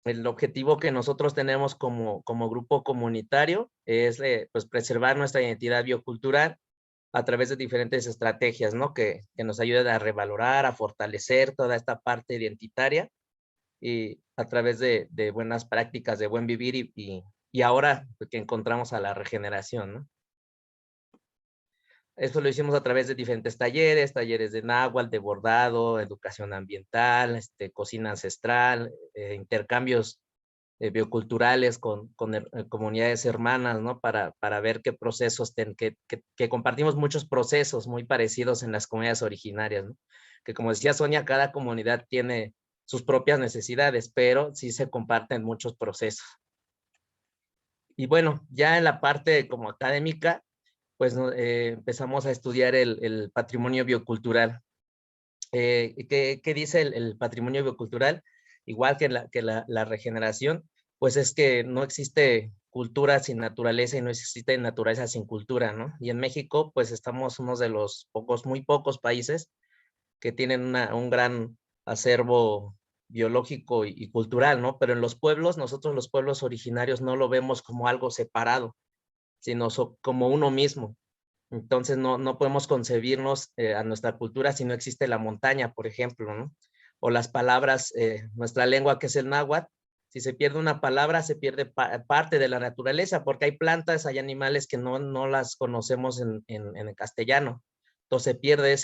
El objetivo que nosotros tenemos como grupo comunitario es pues preservar nuestra identidad biocultural a través de diferentes estrategias, ¿no? Que nos ayuden a revalorar, a fortalecer toda esta parte identitaria, y a través de buenas prácticas de buen vivir, y ahora que encontramos a la regeneración, ¿no? Esto lo hicimos a través de diferentes talleres de náhuatl, de bordado, educación ambiental, cocina ancestral, intercambios bioculturales con comunidades hermanas, ¿no? Para ver qué procesos, que compartimos muchos procesos muy parecidos en las comunidades originarias, ¿no? Que como decía Sonia, cada comunidad tiene sus propias necesidades, pero sí se comparten muchos procesos. Y bueno, ya en la parte como académica, pues empezamos a estudiar el patrimonio biocultural. ¿Qué dice el patrimonio biocultural? Igual que la regeneración, pues es que no existe cultura sin naturaleza y no existe naturaleza sin cultura, ¿no? Y en México, pues estamos uno de los muy pocos países que tienen un gran acervo biológico y cultural, ¿no? Pero en los pueblos, nosotros los pueblos originarios no lo vemos como algo separado, sino como uno mismo. Entonces no podemos concebirnos a nuestra cultura si no existe la montaña, por ejemplo, ¿no? O las palabras, nuestra lengua, que es el náhuatl. Si se pierde una palabra, se pierde parte de la naturaleza, porque hay plantas, hay animales que no las conocemos en el castellano. Entonces se pierde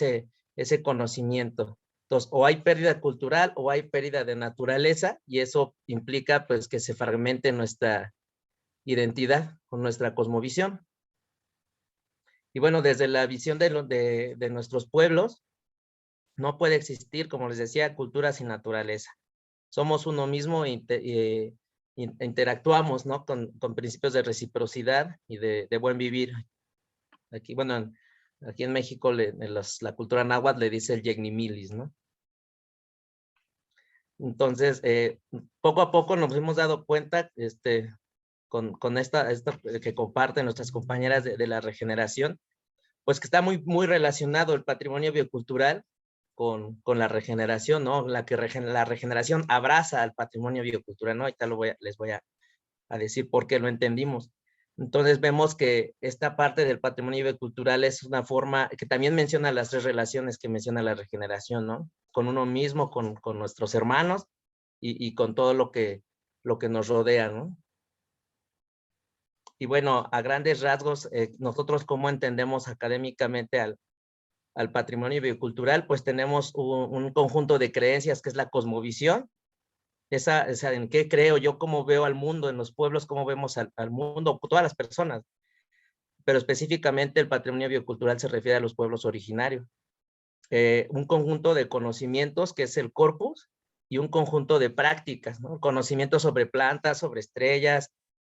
ese conocimiento. Entonces, o hay pérdida cultural o hay pérdida de naturaleza, y eso implica pues que se fragmente nuestra identidad con nuestra cosmovisión. Y bueno, desde la visión de nuestros pueblos, no puede existir, como les decía, cultura sin naturaleza. Somos uno mismo e interactuamos, ¿no? Con principios de reciprocidad y de buen vivir. Aquí, bueno, aquí en México la cultura náhuatl le dice el Yegnimilis, ¿no? Entonces, poco a poco nos hemos dado cuenta, con esta que comparten nuestras compañeras de la regeneración, pues que está muy relacionado el patrimonio biocultural con la regeneración, ¿no? La regeneración abraza al patrimonio biocultural, ¿no? Ahorita les voy a decir por qué lo entendimos. Entonces vemos que esta parte del patrimonio biocultural es una forma que también menciona las 3 relaciones que menciona la regeneración, ¿no? Con uno mismo, con nuestros hermanos y con todo lo que nos rodea, ¿no? Y bueno, a grandes rasgos, nosotros cómo entendemos académicamente al patrimonio biocultural, pues tenemos un conjunto de creencias que es la cosmovisión, esa en qué creo yo, cómo veo al mundo, en los pueblos, cómo vemos al mundo, todas las personas, pero específicamente el patrimonio biocultural se refiere a los pueblos originarios. Un conjunto de conocimientos que es el corpus y un conjunto de prácticas, ¿no? Conocimientos sobre plantas, sobre estrellas,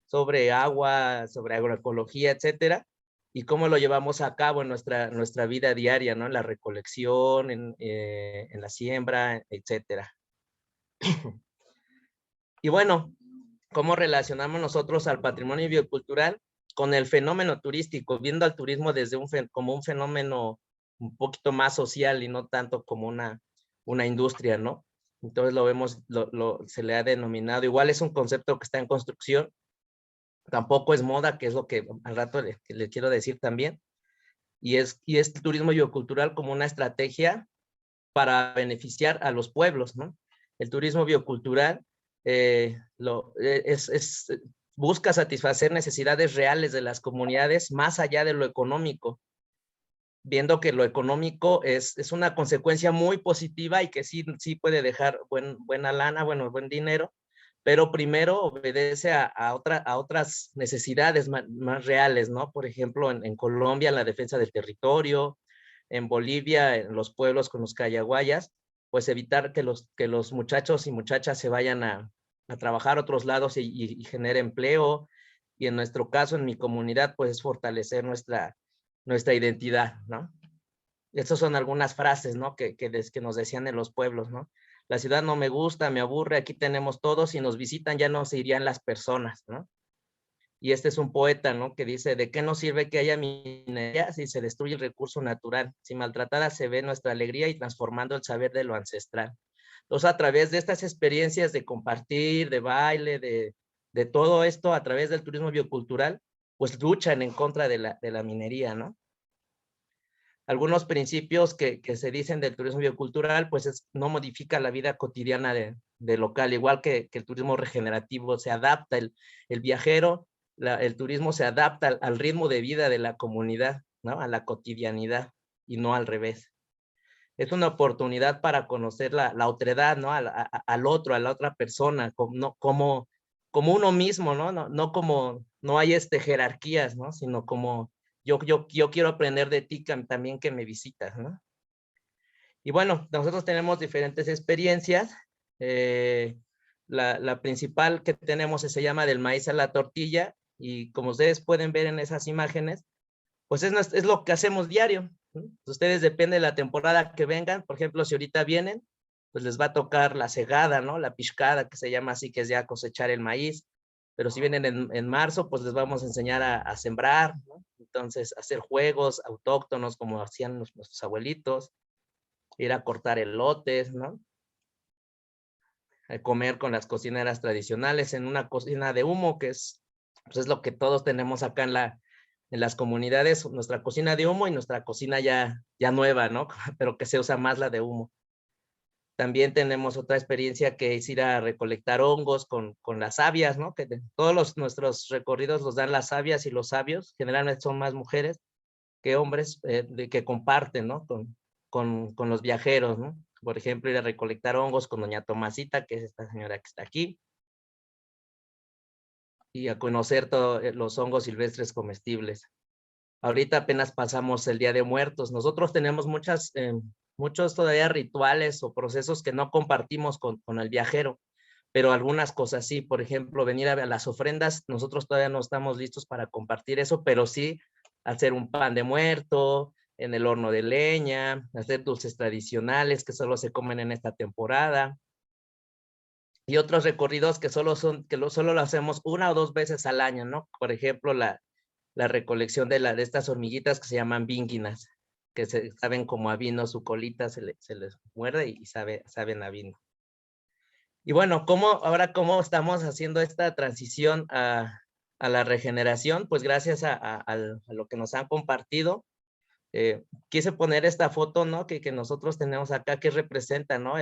sobre agua, sobre agroecología, etcétera, y cómo lo llevamos a cabo en nuestra vida diaria, ¿no? En la recolección, en la siembra, etcétera. Y bueno, ¿cómo relacionamos nosotros al patrimonio biocultural con el fenómeno turístico? Viendo al turismo desde como un fenómeno un poquito más social y no tanto como una industria, ¿no? Entonces lo vemos, se le ha denominado, igual es un concepto que está en construcción, tampoco es moda, que es lo que al rato le quiero decir también, y es el turismo biocultural como una estrategia para beneficiar a los pueblos, ¿no? El turismo biocultural busca satisfacer necesidades reales de las comunidades más allá de lo económico, viendo que lo económico es una consecuencia muy positiva y que sí puede dejar buena lana, buen dinero, pero primero obedece a otras necesidades más reales, ¿no? Por ejemplo, en Colombia, la defensa del territorio, en Bolivia, en los pueblos con los cayaguayas, pues evitar que los muchachos y muchachas se vayan a trabajar a otros lados y genere empleo. Y en nuestro caso, en mi comunidad, pues fortalecer nuestra identidad, ¿no? Estas son algunas frases, ¿no? Que nos decían en los pueblos, ¿no? La ciudad no me gusta, me aburre, aquí tenemos todos, si nos visitan ya no se irían las personas, ¿no? Y este es un poeta, ¿no? Que dice, ¿de qué nos sirve que haya minería si se destruye el recurso natural? Si maltratada se ve nuestra alegría y transformando el saber de lo ancestral. Entonces, a través de estas experiencias de compartir, de baile, de todo esto, a través del turismo biocultural, pues luchan en contra de la minería, ¿no? Algunos principios que se dicen del turismo biocultural, pues no modifica la vida cotidiana de local, igual que el turismo regenerativo, se adapta el viajero, el turismo se adapta al ritmo de vida de la comunidad, ¿no? A la cotidianidad y no al revés. Es una oportunidad para conocer la otredad, ¿no? Al otro, a la otra persona, como uno mismo, ¿no? No como, no hay jerarquías, ¿no? Sino como yo quiero aprender de ti también que me visitas, ¿no? Y bueno, nosotros tenemos diferentes experiencias. La principal que tenemos se llama del maíz a la tortilla, y como ustedes pueden ver en esas imágenes, pues es lo que hacemos diario, ¿no? Ustedes depende de la temporada que vengan, por ejemplo, si ahorita vienen, pues les va a tocar la segada, ¿no? La pishcada, que se llama así, que es ya cosechar el maíz. Pero si vienen en marzo, pues les vamos a enseñar a sembrar, ¿no? Entonces, hacer juegos autóctonos como hacían nuestros abuelitos, ir a cortar elotes, ¿no? A comer con las cocineras tradicionales en una cocina de humo, que pues es lo que todos tenemos acá en las comunidades, nuestra cocina de humo y nuestra cocina ya nueva, ¿no? Pero que se usa más la de humo. También tenemos otra experiencia que es ir a recolectar hongos con las sabias, ¿no? Que todos nuestros recorridos los dan las sabias y los sabios, generalmente son más mujeres que hombres, que comparten, ¿no? Con los viajeros, ¿no? Por ejemplo, ir a recolectar hongos con doña Tomasita, que es esta señora que está aquí, y a conocer todos los hongos silvestres comestibles. Ahorita apenas pasamos el Día de Muertos. Nosotros tenemos muchos todavía rituales o procesos que no compartimos con el viajero, pero algunas cosas sí. Por ejemplo, venir a las ofrendas, nosotros todavía no estamos listos para compartir eso, pero sí hacer un pan de muerto en el horno de leña, hacer dulces tradicionales que solo se comen en esta temporada. y otros recorridos que solo lo hacemos 1 o 2 veces al año, ¿no? Por ejemplo, la recolección de estas hormiguitas que se llaman vínguinas, que saben como a vino, su colita se les muerde y saben a vino. Y bueno, ahora cómo estamos haciendo esta transición a la regeneración, pues gracias a lo que nos han compartido. Quise poner esta foto, ¿no? Que nosotros tenemos acá, que representa, ¿no?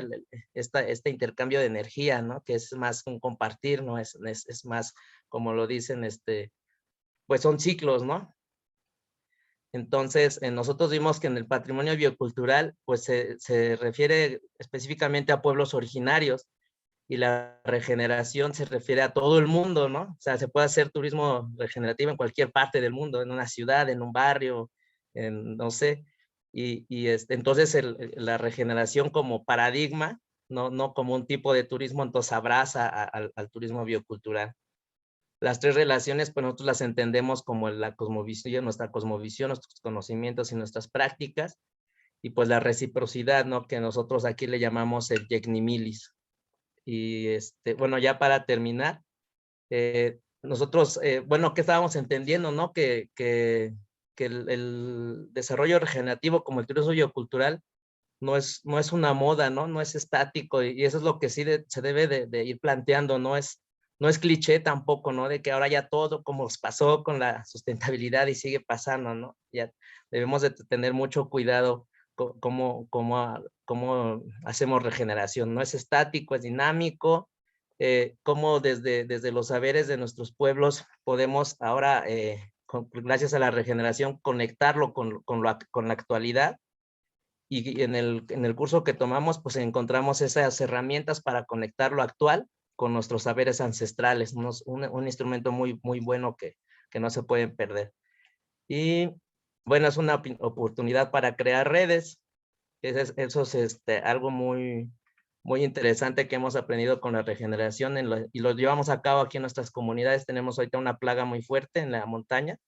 Este intercambio de energía, ¿no? Que es más un compartir, ¿no? Es más, como lo dicen, pues son ciclos, ¿no? Entonces, nosotros vimos que en el patrimonio biocultural, pues se refiere específicamente a pueblos originarios, y la regeneración se refiere a todo el mundo, ¿no? O sea, se puede hacer turismo regenerativo en cualquier parte del mundo, en una ciudad, en un barrio, no sé. Entonces la regeneración como paradigma, no como un tipo de turismo, entonces abraza al turismo biocultural. Las 3 relaciones, pues nosotros las entendemos como la cosmovisión, nuestra cosmovisión, nuestros conocimientos y nuestras prácticas, y pues la reciprocidad, ¿no? Que nosotros aquí le llamamos el yecnimilis. Y bueno, ya para terminar, nosotros, bueno, ¿qué estábamos entendiendo, no? Que el desarrollo regenerativo como el turismo biocultural no es una moda, ¿no? No es estático, y eso es lo que sí se debe de ir planteando, no es cliché tampoco, ¿no? De que ahora ya todo como pasó con la sustentabilidad y sigue pasando, ¿no? Ya debemos de tener mucho cuidado cómo hacemos regeneración. No es estático, es dinámico. Cómo desde los saberes de nuestros pueblos podemos ahora, gracias a la regeneración, conectarlo con la actualidad. Y en el curso que tomamos, pues encontramos esas herramientas para conectar lo actual con nuestros saberes ancestrales, un instrumento muy, muy bueno que no se pueden perder. Y bueno, es una oportunidad para crear redes. Eso es algo muy, muy interesante que hemos aprendido con la regeneración y lo llevamos a cabo aquí en nuestras comunidades. Tenemos ahorita una plaga muy fuerte en la montaña,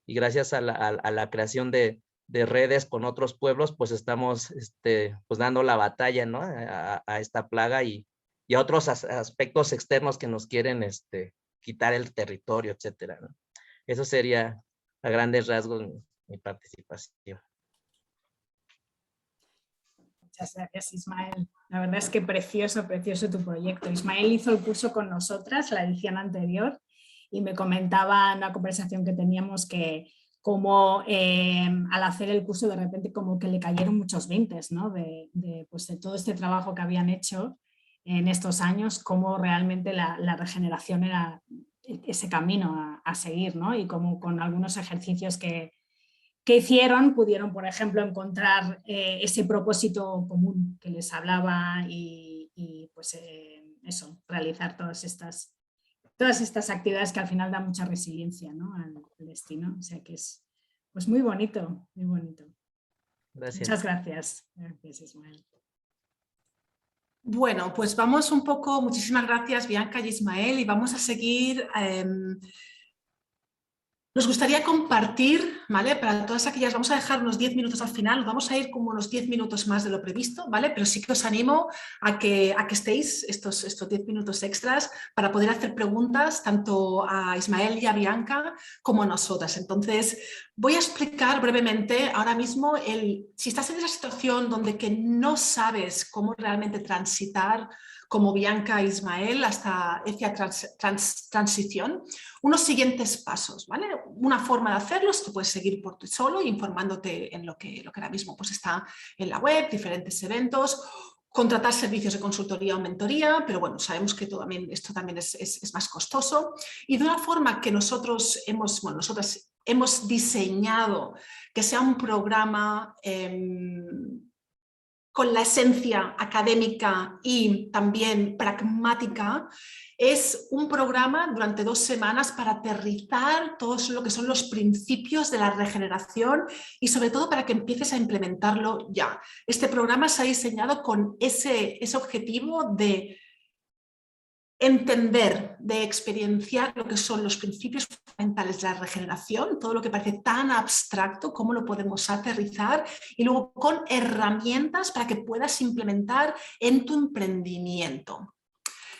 y gracias a la creación de redes con otros pueblos, pues estamos pues dando la batalla, ¿no? a esta plaga y a otros aspectos externos que nos quieren quitar el territorio, etcétera, ¿no? Eso sería a grandes rasgos mi participación. Muchas gracias, Ismael. La verdad es que precioso, precioso tu proyecto. Ismael hizo el curso con nosotras, la edición anterior, y me comentaba en la conversación que teníamos que como al hacer el curso de repente como que le cayeron muchos 20, ¿no? Pues de todo este trabajo que habían hecho en estos años, cómo realmente la regeneración era ese camino a seguir, ¿no? Y como con algunos ejercicios que hicieron, pudieron, por ejemplo, encontrar ese propósito común que les hablaba y pues eso, realizar todas estas actividades que al final dan mucha resiliencia, ¿no? al destino. O sea que es pues muy bonito, muy bonito. Gracias. Muchas gracias. Gracias, Ismael. Bueno, pues vamos un poco, muchísimas gracias Bianca y Ismael, y vamos a seguir. Nos gustaría compartir, ¿vale? Para todas aquellas, vamos a dejar unos 10 minutos al final, vamos a ir como unos 10 minutos más de lo previsto, ¿vale? Pero sí que os animo a que estéis estos 10 minutos extras para poder hacer preguntas tanto a Ismael y a Bianca como a nosotras. Entonces, voy a explicar brevemente ahora mismo si estás en esa situación donde que no sabes cómo realmente transitar como Bianca e Ismael hasta esa transición, unos siguientes pasos, ¿vale? Una forma de hacerlo es que puedes seguir por ti solo, informándote en lo que ahora mismo pues está en la web, diferentes eventos, contratar servicios de consultoría o mentoría, pero bueno, sabemos que esto también es más costoso. Y de una forma que nosotras hemos diseñado que sea un programa con la esencia académica y también pragmática, es un programa durante 2 semanas para aterrizar todo lo que son los principios de la regeneración y sobre todo para que empieces a implementarlo ya. Este programa se ha diseñado con ese objetivo de entender, de experienciar lo que son los principios fundamentales de la regeneración, todo lo que parece tan abstracto, cómo lo podemos aterrizar y luego con herramientas para que puedas implementar en tu emprendimiento.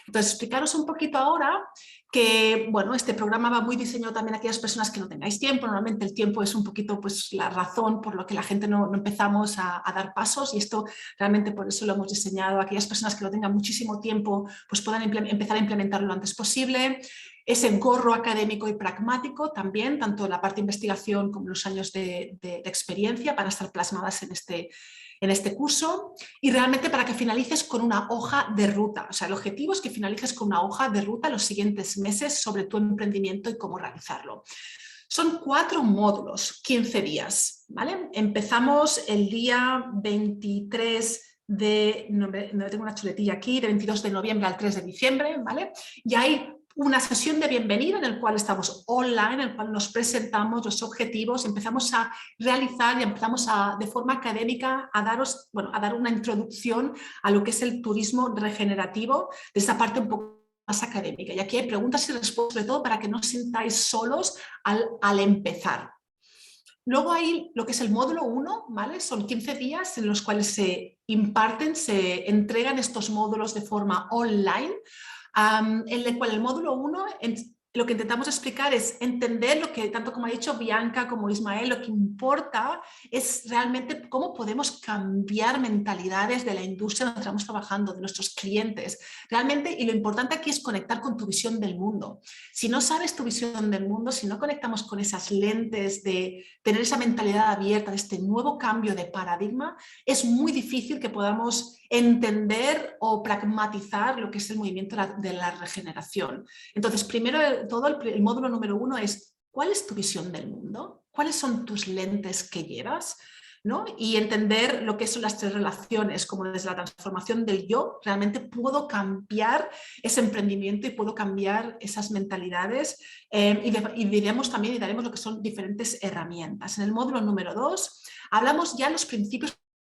Entonces, explicaros un poquito ahora que, bueno, este programa va muy diseñado también a aquellas personas que no tengáis tiempo. Normalmente el tiempo es un poquito pues, la razón por lo que la gente no empezamos a dar pasos, y esto realmente por eso lo hemos diseñado. Aquellas personas que no tengan muchísimo tiempo pues puedan empezar a implementarlo lo antes posible. Es engorro académico y pragmático también, tanto la parte de investigación como los años de experiencia van a estar plasmadas en este curso, y realmente para que finalices con una hoja de ruta. O sea, el objetivo es que finalices con una hoja de ruta los siguientes meses sobre tu emprendimiento y cómo realizarlo. Son 4 módulos, 15 días, ¿vale? Empezamos el día 23 no tengo una chuletilla aquí, de 22 de noviembre al 3 de diciembre, ¿vale? Y hay una sesión de bienvenida en el cual estamos online, en el cual nos presentamos los objetivos, empezamos a realizar y empezamos de forma académica a dar una introducción a lo que es el turismo regenerativo, de esa parte un poco más académica. Y aquí hay preguntas y respuestas, sobre todo para que no os sintáis solos al empezar. Luego hay lo que es el módulo 1, ¿vale? Son 15 días en los cuales se entregan estos módulos de forma online, en el cual el módulo 1 lo que intentamos explicar es entender lo que, tanto como ha dicho Bianca como Ismael, lo que importa es realmente cómo podemos cambiar mentalidades de la industria donde estamos trabajando, de nuestros clientes. Realmente, y lo importante aquí es conectar con tu visión del mundo. Si no sabes tu visión del mundo, si no conectamos con esas lentes de tener esa mentalidad abierta, de este nuevo cambio de paradigma, es muy difícil que podamos entender o pragmatizar lo que es el movimiento de la regeneración. Entonces, primero de todo, el módulo número 1 es ¿cuál es tu visión del mundo? ¿Cuáles son tus lentes que llevas? ¿No? Y entender lo que son las 3 relaciones, como desde la transformación del yo, realmente puedo cambiar ese emprendimiento y puedo cambiar esas mentalidades, y diremos también y daremos lo que son diferentes herramientas. En el módulo número 2 hablamos ya de los principios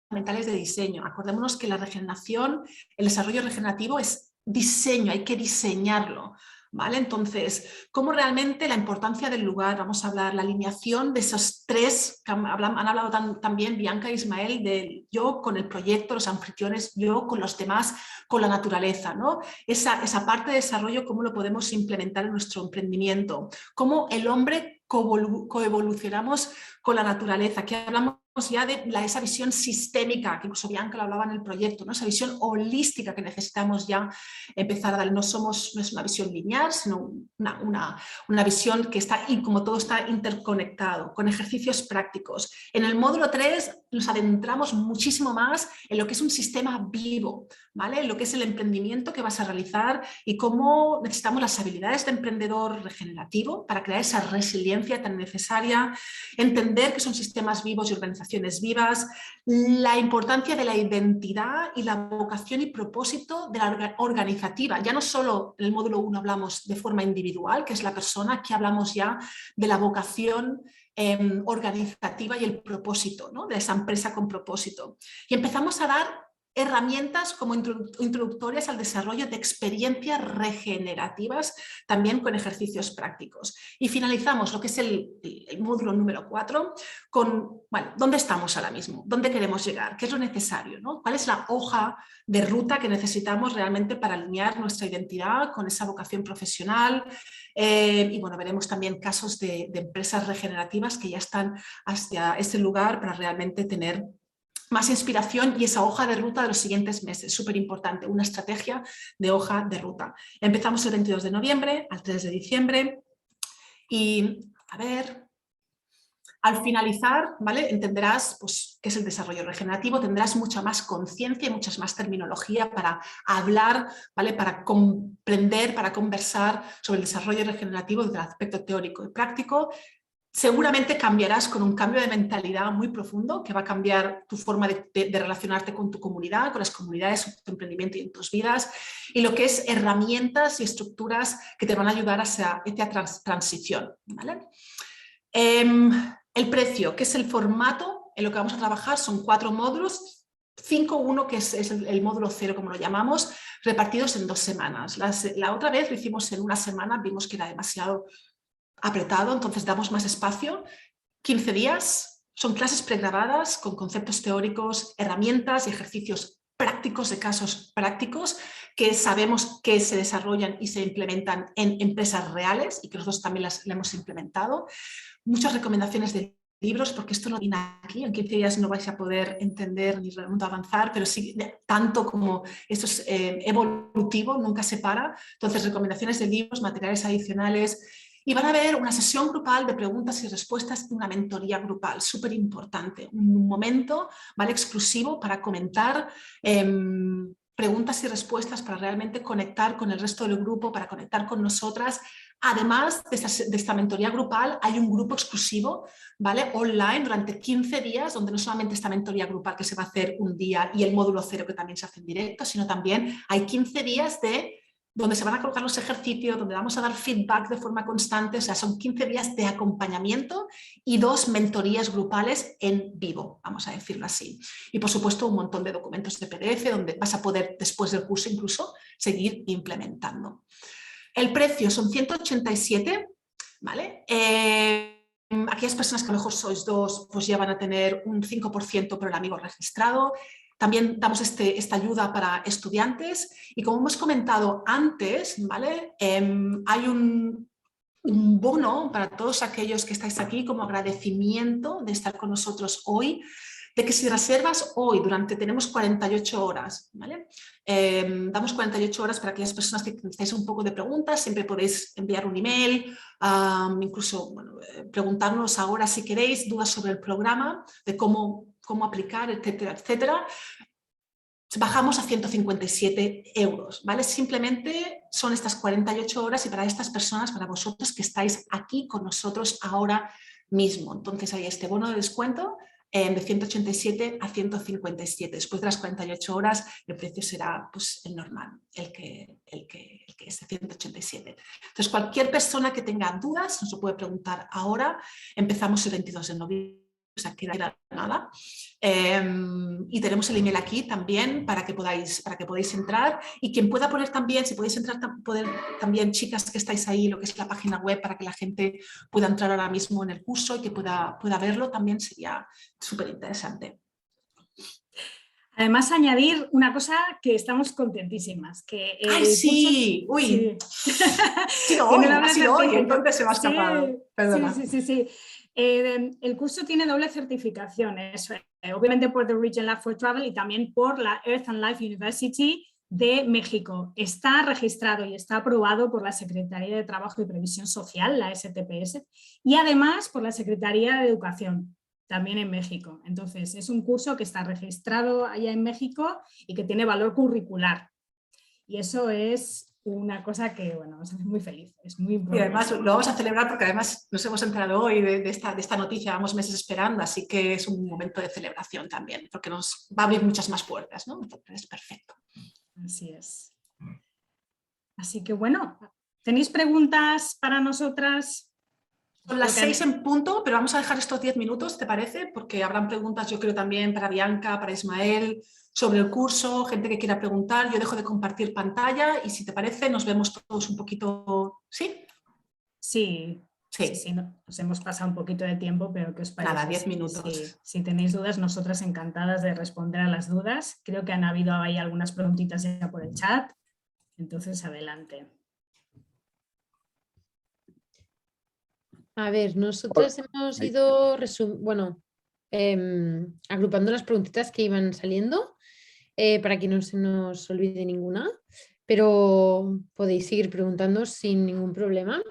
fundamentales de diseño. Acordémonos que la regeneración, el desarrollo regenerativo es diseño, hay que diseñarlo, ¿vale? Entonces, cómo realmente la importancia del lugar, vamos a hablar la alineación de esos 3, han hablado también Bianca e Ismael, del yo con el proyecto, los anfitriones, yo con los demás, con la naturaleza, ¿no? Esa parte de desarrollo, cómo lo podemos implementar en nuestro emprendimiento, cómo el hombre coevolucionamos con la naturaleza, que hablamos ya de esa visión sistémica, que incluso Bianca lo hablaba en el proyecto, ¿no? Esa visión holística que necesitamos ya empezar a dar. No es una visión lineal, sino una visión que está, y como todo está interconectado, con ejercicios prácticos. En el módulo 3 nos adentramos muchísimo más en lo que es un sistema vivo, ¿vale? En lo que es el emprendimiento que vas a realizar y cómo necesitamos las habilidades de emprendedor regenerativo para crear esa resiliencia tan necesaria, entender que son sistemas vivos y organizaciones vivas, la importancia de la identidad y la vocación y propósito de la organizativa. Ya no solo en el módulo 1 hablamos de forma individual, que es la persona, aquí hablamos ya de la vocación organizativa y el propósito, ¿no? De esa empresa con propósito. Y empezamos a dar herramientas como introductorias al desarrollo de experiencias regenerativas, también con ejercicios prácticos. Y finalizamos lo que es el módulo número 4 con, bueno, ¿dónde estamos ahora mismo? ¿Dónde queremos llegar? ¿Qué es lo necesario, ¿no? ¿Cuál es la hoja de ruta que necesitamos realmente para alinear nuestra identidad con esa vocación profesional? Y bueno, veremos también casos de empresas regenerativas que ya están hacia ese lugar para realmente tener más inspiración y esa hoja de ruta de los siguientes meses, súper importante, una estrategia de hoja de ruta. Empezamos el 22 de noviembre al 3 de diciembre y, a ver, al finalizar, ¿vale? Entenderás pues, qué es el desarrollo regenerativo, tendrás mucha más conciencia y mucha más terminología para hablar, ¿vale? Para comprender, para conversar sobre el desarrollo regenerativo desde el aspecto teórico y práctico. Seguramente cambiarás con un cambio de mentalidad muy profundo que va a cambiar tu forma de relacionarte con tu comunidad, con las comunidades, tu emprendimiento y en tus vidas, y lo que es herramientas y estructuras que te van a ayudar hacia esta transición, ¿vale? El precio, que es el formato en lo que vamos a trabajar, son 4 módulos, 5.1, que es el módulo 0, como lo llamamos, repartidos en 2 semanas. La otra vez lo hicimos en una semana, vimos que era demasiado apretado, entonces damos más espacio. 15 días, son clases pregrabadas con conceptos teóricos, herramientas y ejercicios prácticos de casos prácticos que sabemos que se desarrollan y se implementan en empresas reales y que nosotros también las hemos implementado. Muchas recomendaciones de libros, porque esto no viene aquí, en 15 días no vais a poder entender ni realmente avanzar, pero sí, tanto como esto es evolutivo, nunca se para. Entonces, recomendaciones de libros, materiales adicionales, y van a haber una sesión grupal de preguntas y respuestas y una mentoría grupal, súper importante, un momento, ¿vale?, exclusivo para comentar preguntas y respuestas, para realmente conectar con el resto del grupo, para conectar con nosotras. Además de esta mentoría grupal, hay un grupo exclusivo, ¿vale?, online durante 15 días, donde no solamente esta mentoría grupal que se va a hacer un día y el módulo 0 que también se hace en directo, sino también hay 15 días donde se van a colocar los ejercicios, donde vamos a dar feedback de forma constante. O sea, son 15 días de acompañamiento y 2 mentorías grupales en vivo, vamos a decirlo así. Y por supuesto un montón de documentos de PDF donde vas a poder después del curso incluso seguir implementando. El precio son 187, ¿vale? Aquellas personas que a lo mejor sois 2, pues ya van a tener un 5% por el amigo registrado. También damos esta ayuda para estudiantes y, como hemos comentado antes, ¿vale?, hay un bono para todos aquellos que estáis aquí como agradecimiento de estar con nosotros hoy, de que si reservas hoy, tenemos 48 horas, ¿vale? Damos 48 horas para aquellas personas que necesitáis un poco de preguntas. Siempre podéis enviar un email, incluso preguntarnos ahora si queréis dudas sobre el programa, de cómo aplicar, etcétera, etcétera. Bajamos a 157 euros, ¿vale? Simplemente son estas 48 horas y para estas personas, para vosotros que estáis aquí con nosotros ahora mismo. Entonces hay este bono de descuento de 187 a 157. Después de las 48 horas el precio será pues el normal, el que es de 187. Entonces, cualquier persona que tenga dudas nos lo puede preguntar ahora. Empezamos el 22 de noviembre. O sea, queda nada. Y tenemos el email aquí también para que podáis entrar. Y quien pueda poner también, si podéis entrar, también, chicas que estáis ahí, lo que es la página web, para que la gente pueda entrar ahora mismo en el curso y que pueda verlo, también sería súper interesante. Además, añadir una cosa que estamos contentísmas. Que ¡Ay, sí! Curso, ¡Uy! sí. Ha sido hoy, entonces se me ha escapado. Perdona. Sí. El curso tiene doble certificación, obviamente por The Region Lab for Travel y también por la Earth and Life University de México. Está registrado y está aprobado por la Secretaría de Trabajo y Previsión Social, la STPS, y además por la Secretaría de Educación, también en México. Entonces, es un curso que está registrado allá en México y que tiene valor curricular. Y eso es una cosa que, bueno, nos hace muy feliz, es muy importante. Y además lo vamos a celebrar porque además nos hemos enterado hoy de esta noticia, llevamos meses esperando, así que es un momento de celebración también, porque nos va a abrir muchas más puertas, ¿no? Entonces es perfecto. Así es. Así que bueno, ¿tenéis preguntas para nosotras? Son las 6 en punto, pero vamos a dejar estos 10 minutos, ¿te parece? Porque habrán preguntas, yo creo, también para Bianca, para Ismael, sobre el curso, gente que quiera preguntar. Yo dejo de compartir pantalla y, si te parece, nos vemos todos un poquito. ¿Sí? Sí, nos hemos pasado un poquito de tiempo, pero ¿qué os parece? Nada, 10 minutos. Sí, si tenéis dudas, nosotras encantadas de responder a las dudas. Creo que han habido ahí algunas preguntitas ya por el chat, entonces adelante. A ver, nosotros hemos ido agrupando las preguntitas que iban saliendo para que no se nos olvide ninguna, pero podéis seguir preguntando sin ningún problema.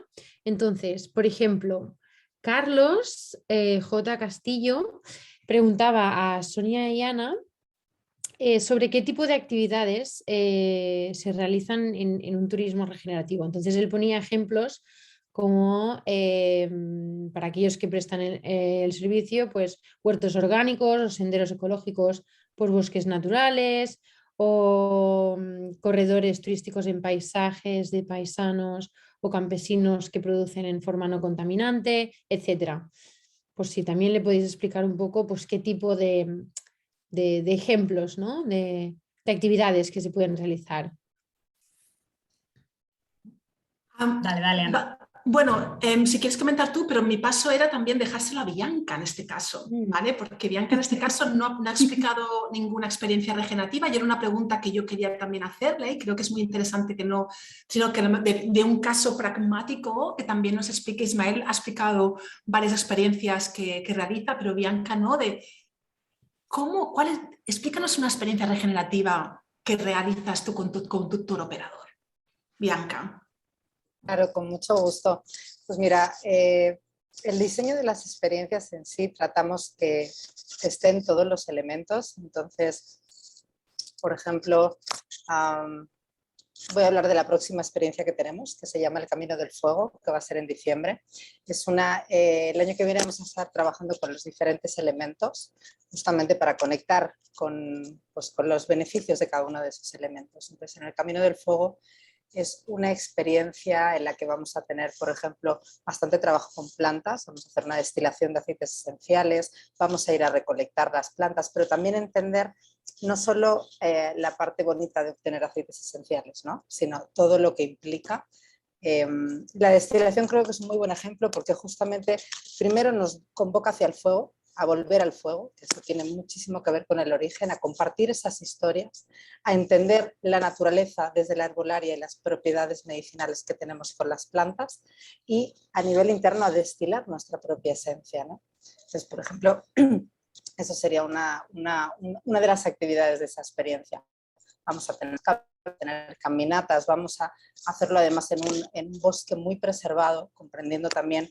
Entonces, por ejemplo, Carlos J. Castillo preguntaba a Sonia y Ana sobre qué tipo de actividades se realizan en un turismo regenerativo. Entonces, él ponía ejemplos como para aquellos que prestan el servicio, pues huertos orgánicos o senderos ecológicos por bosques naturales o corredores turísticos en paisajes de paisanos o campesinos que producen en forma no contaminante, etcétera. Pues sí, también le podéis explicar un poco pues, qué tipo de ejemplos, ¿no? de actividades que se pueden realizar. Dale, Ana. Bueno, si quieres comentar tú, pero mi paso era también dejárselo a Bianca en este caso, ¿vale? Porque Bianca en este caso no ha explicado ninguna experiencia regenerativa y era una pregunta que yo quería también hacerle y creo que es muy interesante que no, sino que de un caso pragmático que también nos explique. Ismael ha explicado varias experiencias que realiza, pero Bianca no, de cómo, explícanos una experiencia regenerativa que realizas tú con tu tour operador. Bianca. Claro, con mucho gusto. Pues mira, el diseño de las experiencias en sí tratamos que estén todos los elementos. Entonces, por ejemplo, voy a hablar de la próxima experiencia que tenemos, que se llama El Camino del Fuego, que va a ser en diciembre. El año que viene vamos a estar trabajando con los diferentes elementos, justamente para conectar con los beneficios de cada uno de esos elementos. Entonces, en El Camino del Fuego es una experiencia en la que vamos a tener, por ejemplo, bastante trabajo con plantas. Vamos a hacer una destilación de aceites esenciales, vamos a ir a recolectar las plantas, pero también entender no solo la parte bonita de obtener aceites esenciales, ¿no? Sino todo lo que implica. La destilación creo que es un muy buen ejemplo porque justamente primero nos convoca hacia el fuego, a volver al fuego, que eso tiene muchísimo que ver con el origen, a compartir esas historias, a entender la naturaleza desde la herbolaria y las propiedades medicinales que tenemos con las plantas y a nivel interno a destilar nuestra propia esencia, ¿no? Entonces, por ejemplo, eso sería una de las actividades de esa experiencia. Vamos a tener caminatas, vamos a hacerlo además en un bosque muy preservado, comprendiendo también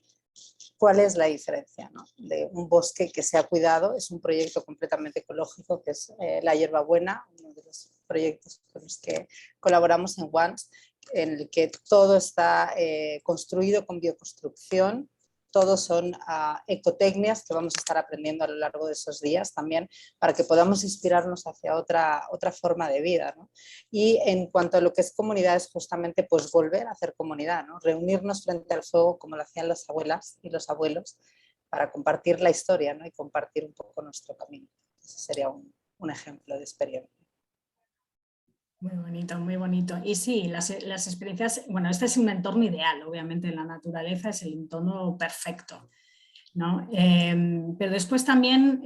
cuál es la diferencia, ¿no? De un bosque que se ha cuidado. Es un proyecto completamente ecológico que es La Hierbabuena, uno de los proyectos con los que colaboramos en WANS, en el que todo está construido con bioconstrucción. Todos son ecotecnias que vamos a estar aprendiendo a lo largo de esos días también para que podamos inspirarnos hacia otra forma de vida, ¿no? Y en cuanto a lo que es comunidad es justamente pues volver a hacer comunidad, ¿no? Reunirnos frente al fuego como lo hacían las abuelas y los abuelos para compartir la historia, ¿no? Y compartir un poco nuestro camino. Ese sería un ejemplo de experiencia. Muy bonito, muy bonito. Y sí, las experiencias, bueno, este es un entorno ideal, obviamente la naturaleza es el entorno perfecto, ¿no? Pero después también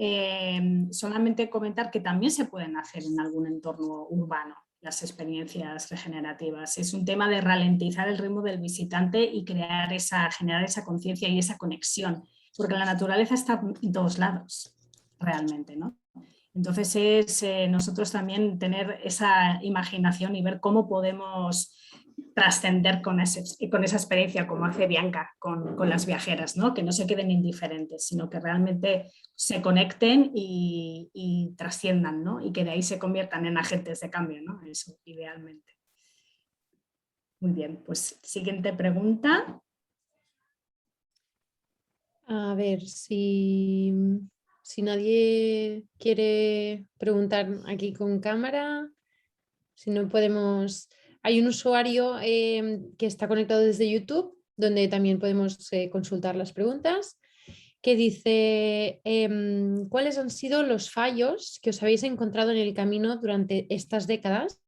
solamente comentar que también se pueden hacer en algún entorno urbano las experiencias regenerativas. Es un tema de ralentizar el ritmo del visitante y generar esa conciencia y esa conexión, porque la naturaleza está en todos lados, realmente, ¿no? Entonces es nosotros también tener esa imaginación y ver cómo podemos trascender con esa experiencia, como hace Bianca con las viajeras, ¿no? Que no se queden indiferentes, sino que realmente se conecten y trasciendan, ¿no? Y que de ahí se conviertan en agentes de cambio, ¿no? Eso, idealmente. Muy bien, pues siguiente pregunta. A ver, si nadie quiere preguntar aquí con cámara, si no podemos... Hay un usuario que está conectado desde YouTube, donde también podemos consultar las preguntas, que dice, ¿cuáles han sido los fallos que os habéis encontrado en el camino durante estas décadas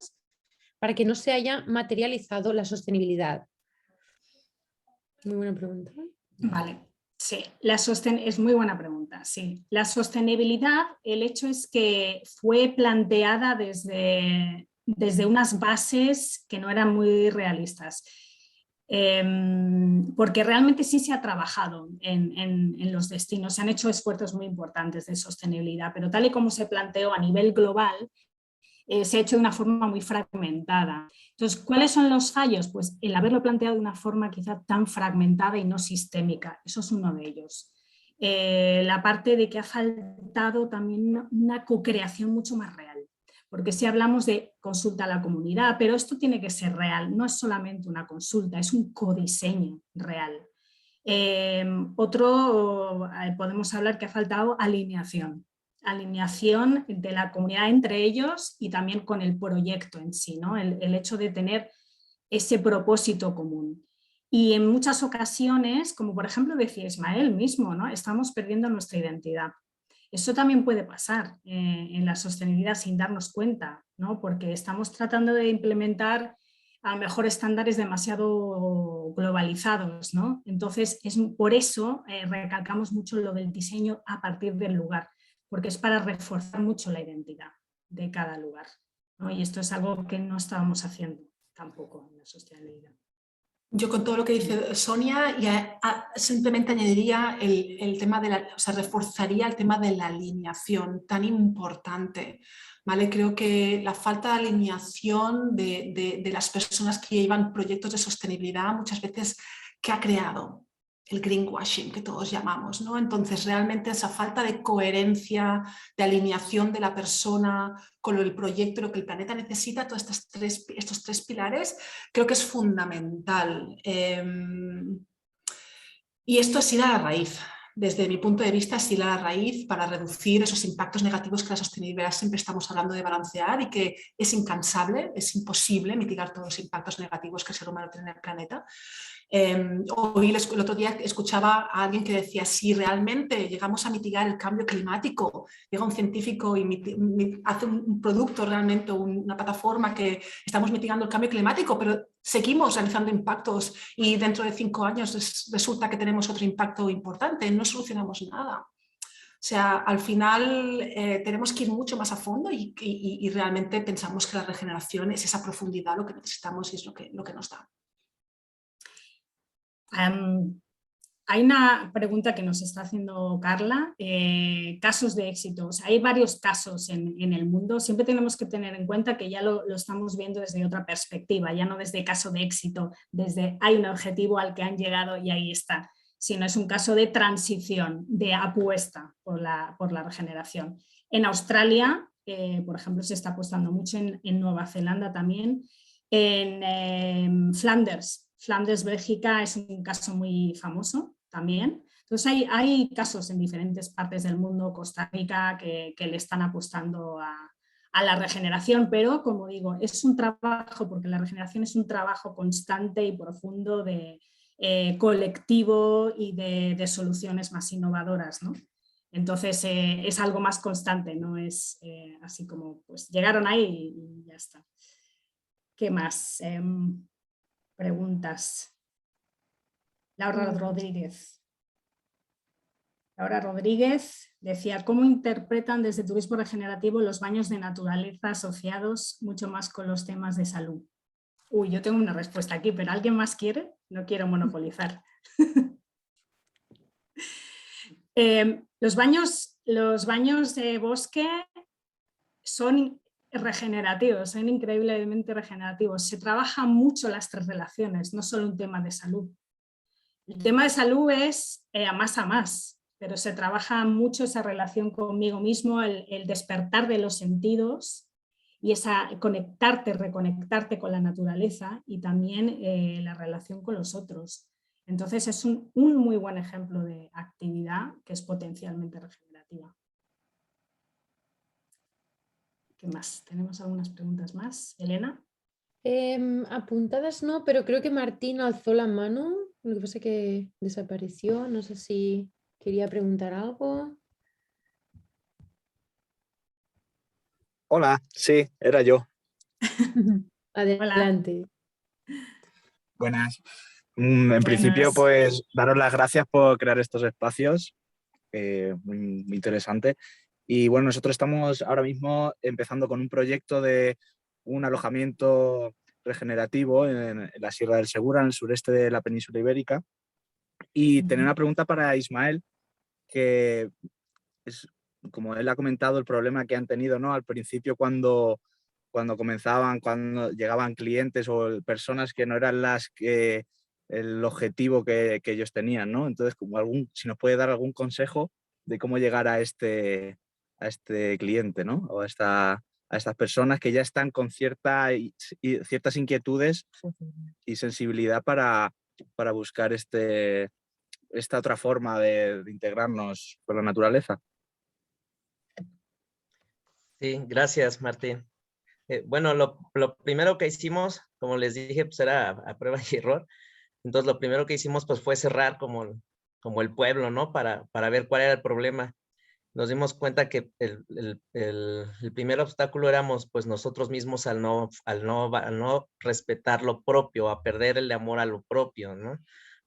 para que no se haya materializado la sostenibilidad? Muy buena pregunta. Vale. Sí, es muy buena pregunta. Sí. La sostenibilidad, el hecho es que fue planteada desde unas bases que no eran muy realistas. Porque realmente sí se ha trabajado en los destinos, se han hecho esfuerzos muy importantes de sostenibilidad, pero tal y como se planteó a nivel global, se ha hecho de una forma muy fragmentada. Entonces, ¿cuáles son los fallos? Pues el haberlo planteado de una forma quizá tan fragmentada y no sistémica, eso es uno de ellos. La parte de que ha faltado también una co-creación mucho más real, porque si hablamos de consulta a la comunidad, pero esto tiene que ser real, no es solamente una consulta, es un codiseño real. Podemos hablar que ha faltado alineación de la comunidad entre ellos y también con el proyecto en sí, ¿no? El hecho de tener ese propósito común. Y en muchas ocasiones, como por ejemplo decía Ismael mismo, ¿no? Estamos perdiendo nuestra identidad. Eso también puede pasar en la sostenibilidad sin darnos cuenta, ¿no? Porque estamos tratando de implementar a lo mejor estándares demasiado globalizados, ¿no? Entonces, por eso recalcamos mucho lo del diseño a partir del lugar, porque es para reforzar mucho la identidad de cada lugar, ¿no? Y esto es algo que no estábamos haciendo tampoco en la sostenibilidad. Yo con todo lo que dice Sonia simplemente añadiría el tema reforzaría el tema de la alineación tan importante, ¿vale? Creo que la falta de alineación de las personas que llevan proyectos de sostenibilidad muchas veces que ha creado el greenwashing que todos llamamos, ¿no? Entonces realmente esa falta de coherencia, de alineación de la persona con el proyecto, lo que el planeta necesita, todos estos tres pilares, creo que es fundamental. Y esto es ir a la raíz. Desde mi punto de vista, es ir a la raíz para reducir esos impactos negativos que la sostenibilidad siempre estamos hablando de balancear y que es incansable, es imposible mitigar todos los impactos negativos que el ser humano tiene en el planeta. El otro día escuchaba a alguien que decía, si realmente llegamos a mitigar el cambio climático, llega un científico y hace un producto realmente, una plataforma que estamos mitigando el cambio climático, pero seguimos realizando impactos y dentro de 5 años resulta que tenemos otro impacto importante, no solucionamos nada. O sea, al final tenemos que ir mucho más a fondo y realmente pensamos que la regeneración es esa profundidad lo que necesitamos y es lo que nos da. Hay una pregunta que nos está haciendo Carla, casos de éxitos. Hay varios casos en el mundo, siempre tenemos que tener en cuenta que ya lo estamos viendo desde otra perspectiva, ya no desde caso de éxito, desde hay un objetivo al que han llegado y ahí está, sino es un caso de transición, de apuesta por la regeneración. En Australia, por ejemplo, se está apostando mucho en Nueva Zelanda también, en Flanders, Bélgica es un caso muy famoso también. Entonces hay casos en diferentes partes del mundo, Costa Rica, que le están apostando a la regeneración, pero como digo, es un trabajo, porque la regeneración es un trabajo constante y profundo de colectivo y de soluciones más innovadoras, ¿no? Entonces es algo más constante, no es así como pues llegaron ahí y ya está. ¿Qué más? Preguntas. Laura Rodríguez. Laura Rodríguez decía, ¿cómo interpretan desde turismo regenerativo los baños de naturaleza asociados mucho más con los temas de salud? Uy, yo tengo una respuesta aquí, pero ¿alguien más quiere? No quiero monopolizar. Los baños de bosque son regenerativos, son increíblemente regenerativos. Se trabajan mucho las 3 relaciones, no solo un tema de salud. El tema de salud es a más, pero se trabaja mucho esa relación conmigo mismo, el despertar de los sentidos y esa reconectarte con la naturaleza y también la relación con los otros. Entonces es un muy buen ejemplo de actividad que es potencialmente regenerativa. ¿Qué más? ¿Tenemos algunas preguntas más? Elena. Apuntadas no, pero creo que Martín alzó la mano. Lo que pasa es que desapareció. No sé si quería preguntar algo. Hola, sí, era yo. Adelante. Buenas. En principio, pues daros las gracias por crear estos espacios. Muy interesante. Y bueno, nosotros estamos ahora mismo empezando con un proyecto de un alojamiento regenerativo en la Sierra del Segura, en el sureste de la península ibérica. Y tenía una pregunta para Ismael, que es, como él ha comentado, el problema que han tenido, ¿no? Al principio cuando comenzaban, cuando llegaban clientes o personas que no eran el objetivo que ellos tenían, ¿no? Entonces, si nos puede dar algún consejo de cómo llegar a este cliente, ¿no? O a estas personas que ya están con ciertas inquietudes y sensibilidad para buscar esta otra forma de integrarnos con la naturaleza. Sí, gracias, Martín. Bueno, lo primero que hicimos, como les dije, pues era a prueba y error. Entonces, lo primero que hicimos pues fue cerrar como el pueblo, ¿no? Para ver cuál era el problema. nos dimos cuenta que el primer obstáculo éramos pues nosotros mismos al no respetar lo propio, a perder el amor a lo propio, ¿no?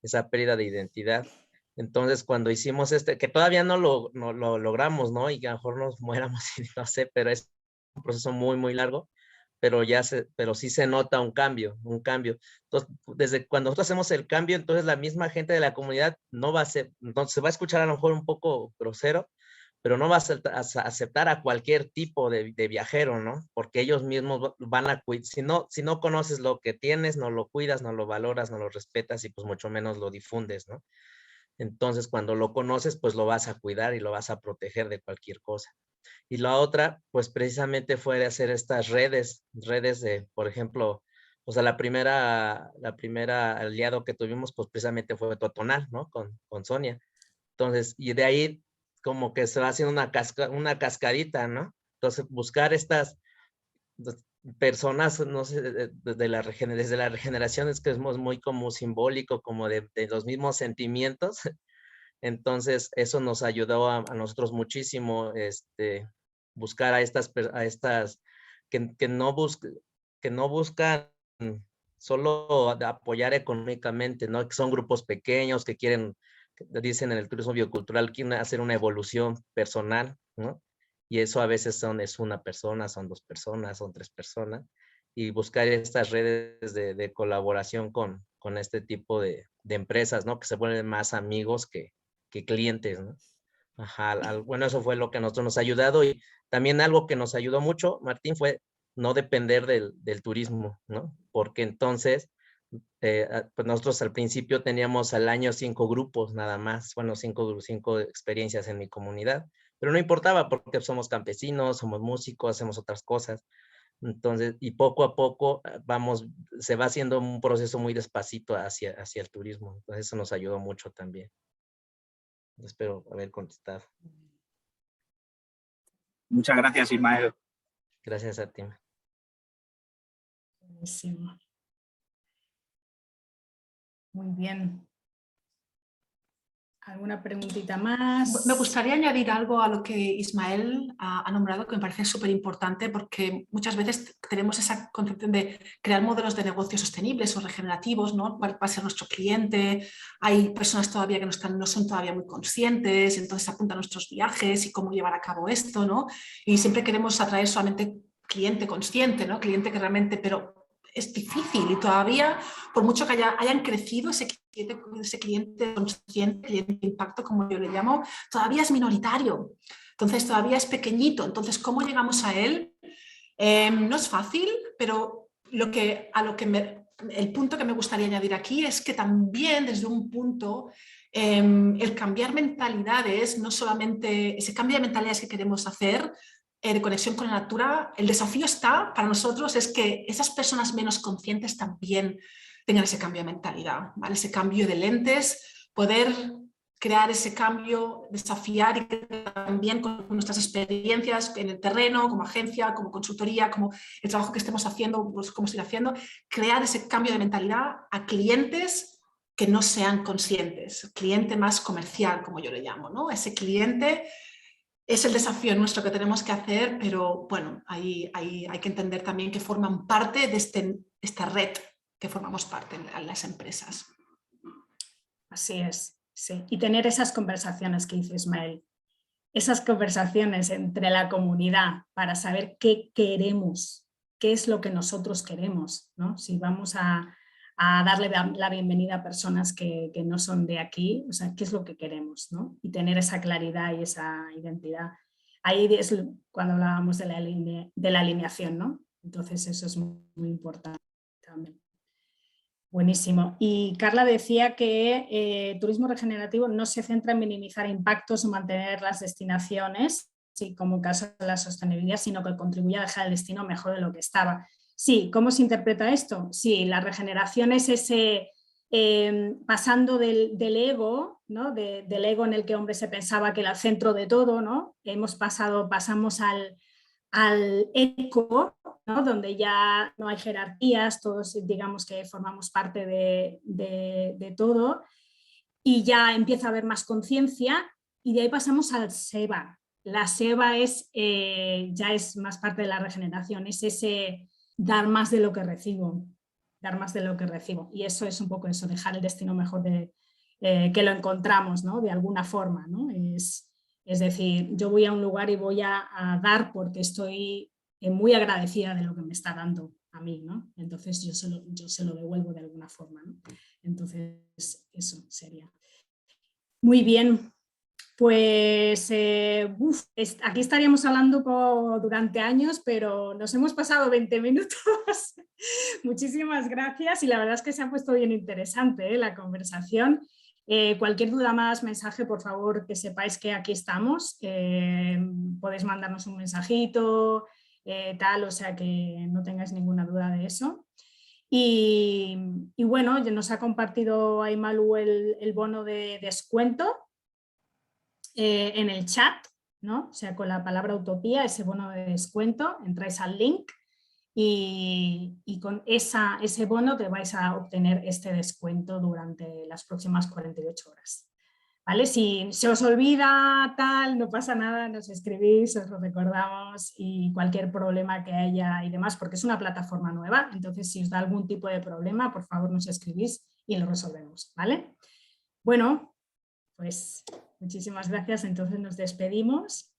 Esa pérdida de identidad. Entonces, cuando hicimos que todavía no lo logramos, ¿no? Y que a lo mejor nos muéramos, y no sé, pero es un proceso muy, muy largo, pero sí se nota un cambio. Entonces, desde cuando nosotros hacemos el cambio, entonces la misma gente de la comunidad no va a ser, entonces se va a escuchar a lo mejor un poco grosero, pero no va a aceptar a cualquier tipo de viajero, ¿no? Porque ellos mismos van a cuidar, si no conoces lo que tienes, no lo cuidas, no lo valoras, no lo respetas y pues mucho menos lo difundes, ¿no? Entonces, cuando lo conoces, pues lo vas a cuidar y lo vas a proteger de cualquier cosa. Y la otra, pues precisamente fue hacer estas redes de, por ejemplo, o sea, la primera aliado que tuvimos, pues precisamente fue Totonal, ¿no? Con Sonia. Entonces, y de ahí como que se va haciendo una cascadita, ¿no? Entonces, buscar estas personas, no sé, desde la regeneración es que es muy como simbólico, como de los mismos sentimientos. Entonces, eso nos ayudó a nosotros muchísimo, buscar a estas que no buscan solo apoyar económicamente, ¿no? Que son grupos pequeños que quieren, dicen en el turismo biocultural, quieren hacer una evolución personal, ¿no? Y eso a veces es una persona, son 2 personas, son 3 personas, y buscar estas redes de colaboración con este tipo de empresas, ¿no? Que se vuelven más amigos que clientes, ¿no? Ajá, bueno, eso fue lo que a nosotros nos ha ayudado, y también algo que nos ayudó mucho, Martín, fue no depender del turismo, ¿no? Porque entonces, pues nosotros al principio teníamos al año 5 grupos nada más, bueno, 5 experiencias en mi comunidad, pero no importaba porque somos campesinos, somos músicos, hacemos otras cosas. Entonces, y poco a poco se va haciendo un proceso muy despacito hacia el turismo. Entonces, eso nos ayudó mucho también. Espero haber contestado. Muchas gracias, Ismael. Gracias a ti. Buenísimo. Muy bien. ¿Alguna preguntita más? Me gustaría añadir algo a lo que Ismael ha nombrado, que me parece súper importante, porque muchas veces tenemos esa concepción de crear modelos de negocio sostenibles o regenerativos, ¿no? ¿Cuál va a ser nuestro cliente? Hay personas todavía que no son todavía muy conscientes, entonces apuntan a nuestros viajes y cómo llevar a cabo esto, ¿no? Y siempre queremos atraer solamente cliente consciente, ¿no? Cliente que realmente, pero es difícil y todavía, por mucho que hayan crecido ese cliente consciente, cliente de impacto, como yo le llamo, todavía es minoritario. Entonces, todavía es pequeñito. Entonces, ¿cómo llegamos a él? No es fácil, pero el punto que me gustaría añadir aquí es que también desde un punto el cambiar mentalidades, no solamente ese cambio de mentalidades que queremos hacer, de conexión con la natura, el desafío está para nosotros es que esas personas menos conscientes también tengan ese cambio de mentalidad, ¿vale? Ese cambio de lentes, poder crear ese cambio, desafiar y también con nuestras experiencias en el terreno, como agencia, como consultoría, como el trabajo que estemos haciendo, pues, cómo estoy haciendo, crear ese cambio de mentalidad a clientes que no sean conscientes, cliente más comercial, como yo le llamo, ¿no? Ese cliente es el desafío nuestro que tenemos que hacer, pero bueno, hay que entender también que forman parte de esta red que formamos parte en las empresas. Así es, sí. Y tener esas conversaciones que dice Ismael, esas conversaciones entre la comunidad para saber qué queremos, qué es lo que nosotros queremos, ¿no? Si vamos a darle la bienvenida a personas que no son de aquí, o sea, qué es lo que queremos, ¿no? Y tener esa claridad y esa identidad. Ahí es cuando hablábamos de la alineación, ¿no? Entonces eso es muy, muy importante también. Buenísimo. Y Carla decía que turismo regenerativo no se centra en minimizar impactos o mantener las destinaciones, sí, como en caso de la sostenibilidad, sino que contribuye a dejar el destino mejor de lo que estaba. Sí, ¿cómo se interpreta esto? Sí, la regeneración es ese pasando del ego, ¿no? Del ego en el que hombre se pensaba que era el centro de todo, ¿no? Pasamos al eco, ¿no? Donde ya no hay jerarquías, todos digamos que formamos parte de todo y ya empieza a haber más conciencia y de ahí pasamos al SEBA, la seva ya es más parte de la regeneración, es ese dar más de lo que recibo, y eso es un poco eso, dejar el destino mejor que lo encontramos, ¿no? De alguna forma, ¿no? Es decir, yo voy a un lugar y voy a dar porque estoy muy agradecida de lo que me está dando a mí, ¿no? Entonces yo se lo devuelvo de alguna forma, ¿no? Entonces eso sería. Muy bien, pues aquí estaríamos hablando durante años, pero nos hemos pasado 20 minutos. Muchísimas gracias y la verdad es que se ha puesto bien interesante la conversación. Cualquier duda más, mensaje, por favor, que sepáis que aquí estamos. Podéis mandarnos un mensajito, o sea que no tengáis ninguna duda de eso. Y bueno, ya nos ha compartido Aymalu el bono de descuento en el chat, ¿no? O sea, con la palabra utopía, ese bono de descuento, entráis al link y con ese bono te vais a obtener este descuento durante las próximas 48 horas. ¿Vale? Si se os olvida tal, no pasa nada, nos escribís, os lo recordamos y cualquier problema que haya y demás, porque es una plataforma nueva, entonces si os da algún tipo de problema, por favor nos escribís y lo resolvemos, ¿vale? Bueno, pues muchísimas gracias, entonces nos despedimos.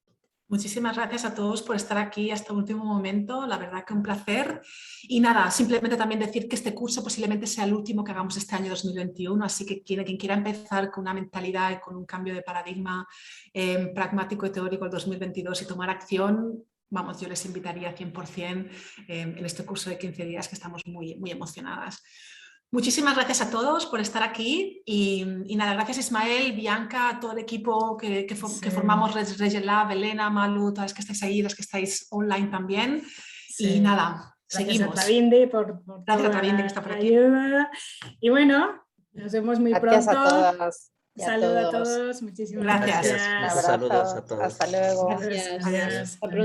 Muchísimas gracias a todos por estar aquí hasta el último momento, la verdad que un placer. Y nada, simplemente también decir que este curso posiblemente sea el último que hagamos este año 2021, así que quien quiera empezar con una mentalidad y con un cambio de paradigma pragmático y teórico el 2022 y tomar acción, vamos, yo les invitaría 100% en este curso de 15 días que estamos muy, muy emocionadas. Muchísimas gracias a todos por estar aquí y nada, gracias Ismael, Bianca, a todo el equipo que formamos Regen Lab, Elena, Malu, todas las que estáis ahí, las que estáis online también. Sí. Y nada, gracias seguimos. A Travindi por gracias a Travindi que está por aquí. Ayuda. Y bueno, nos vemos muy gracias pronto. A todas. Saludos a todos, muchísimas gracias. Saludos a todos. Hasta luego. Gracias. Adiós. Hasta pronto.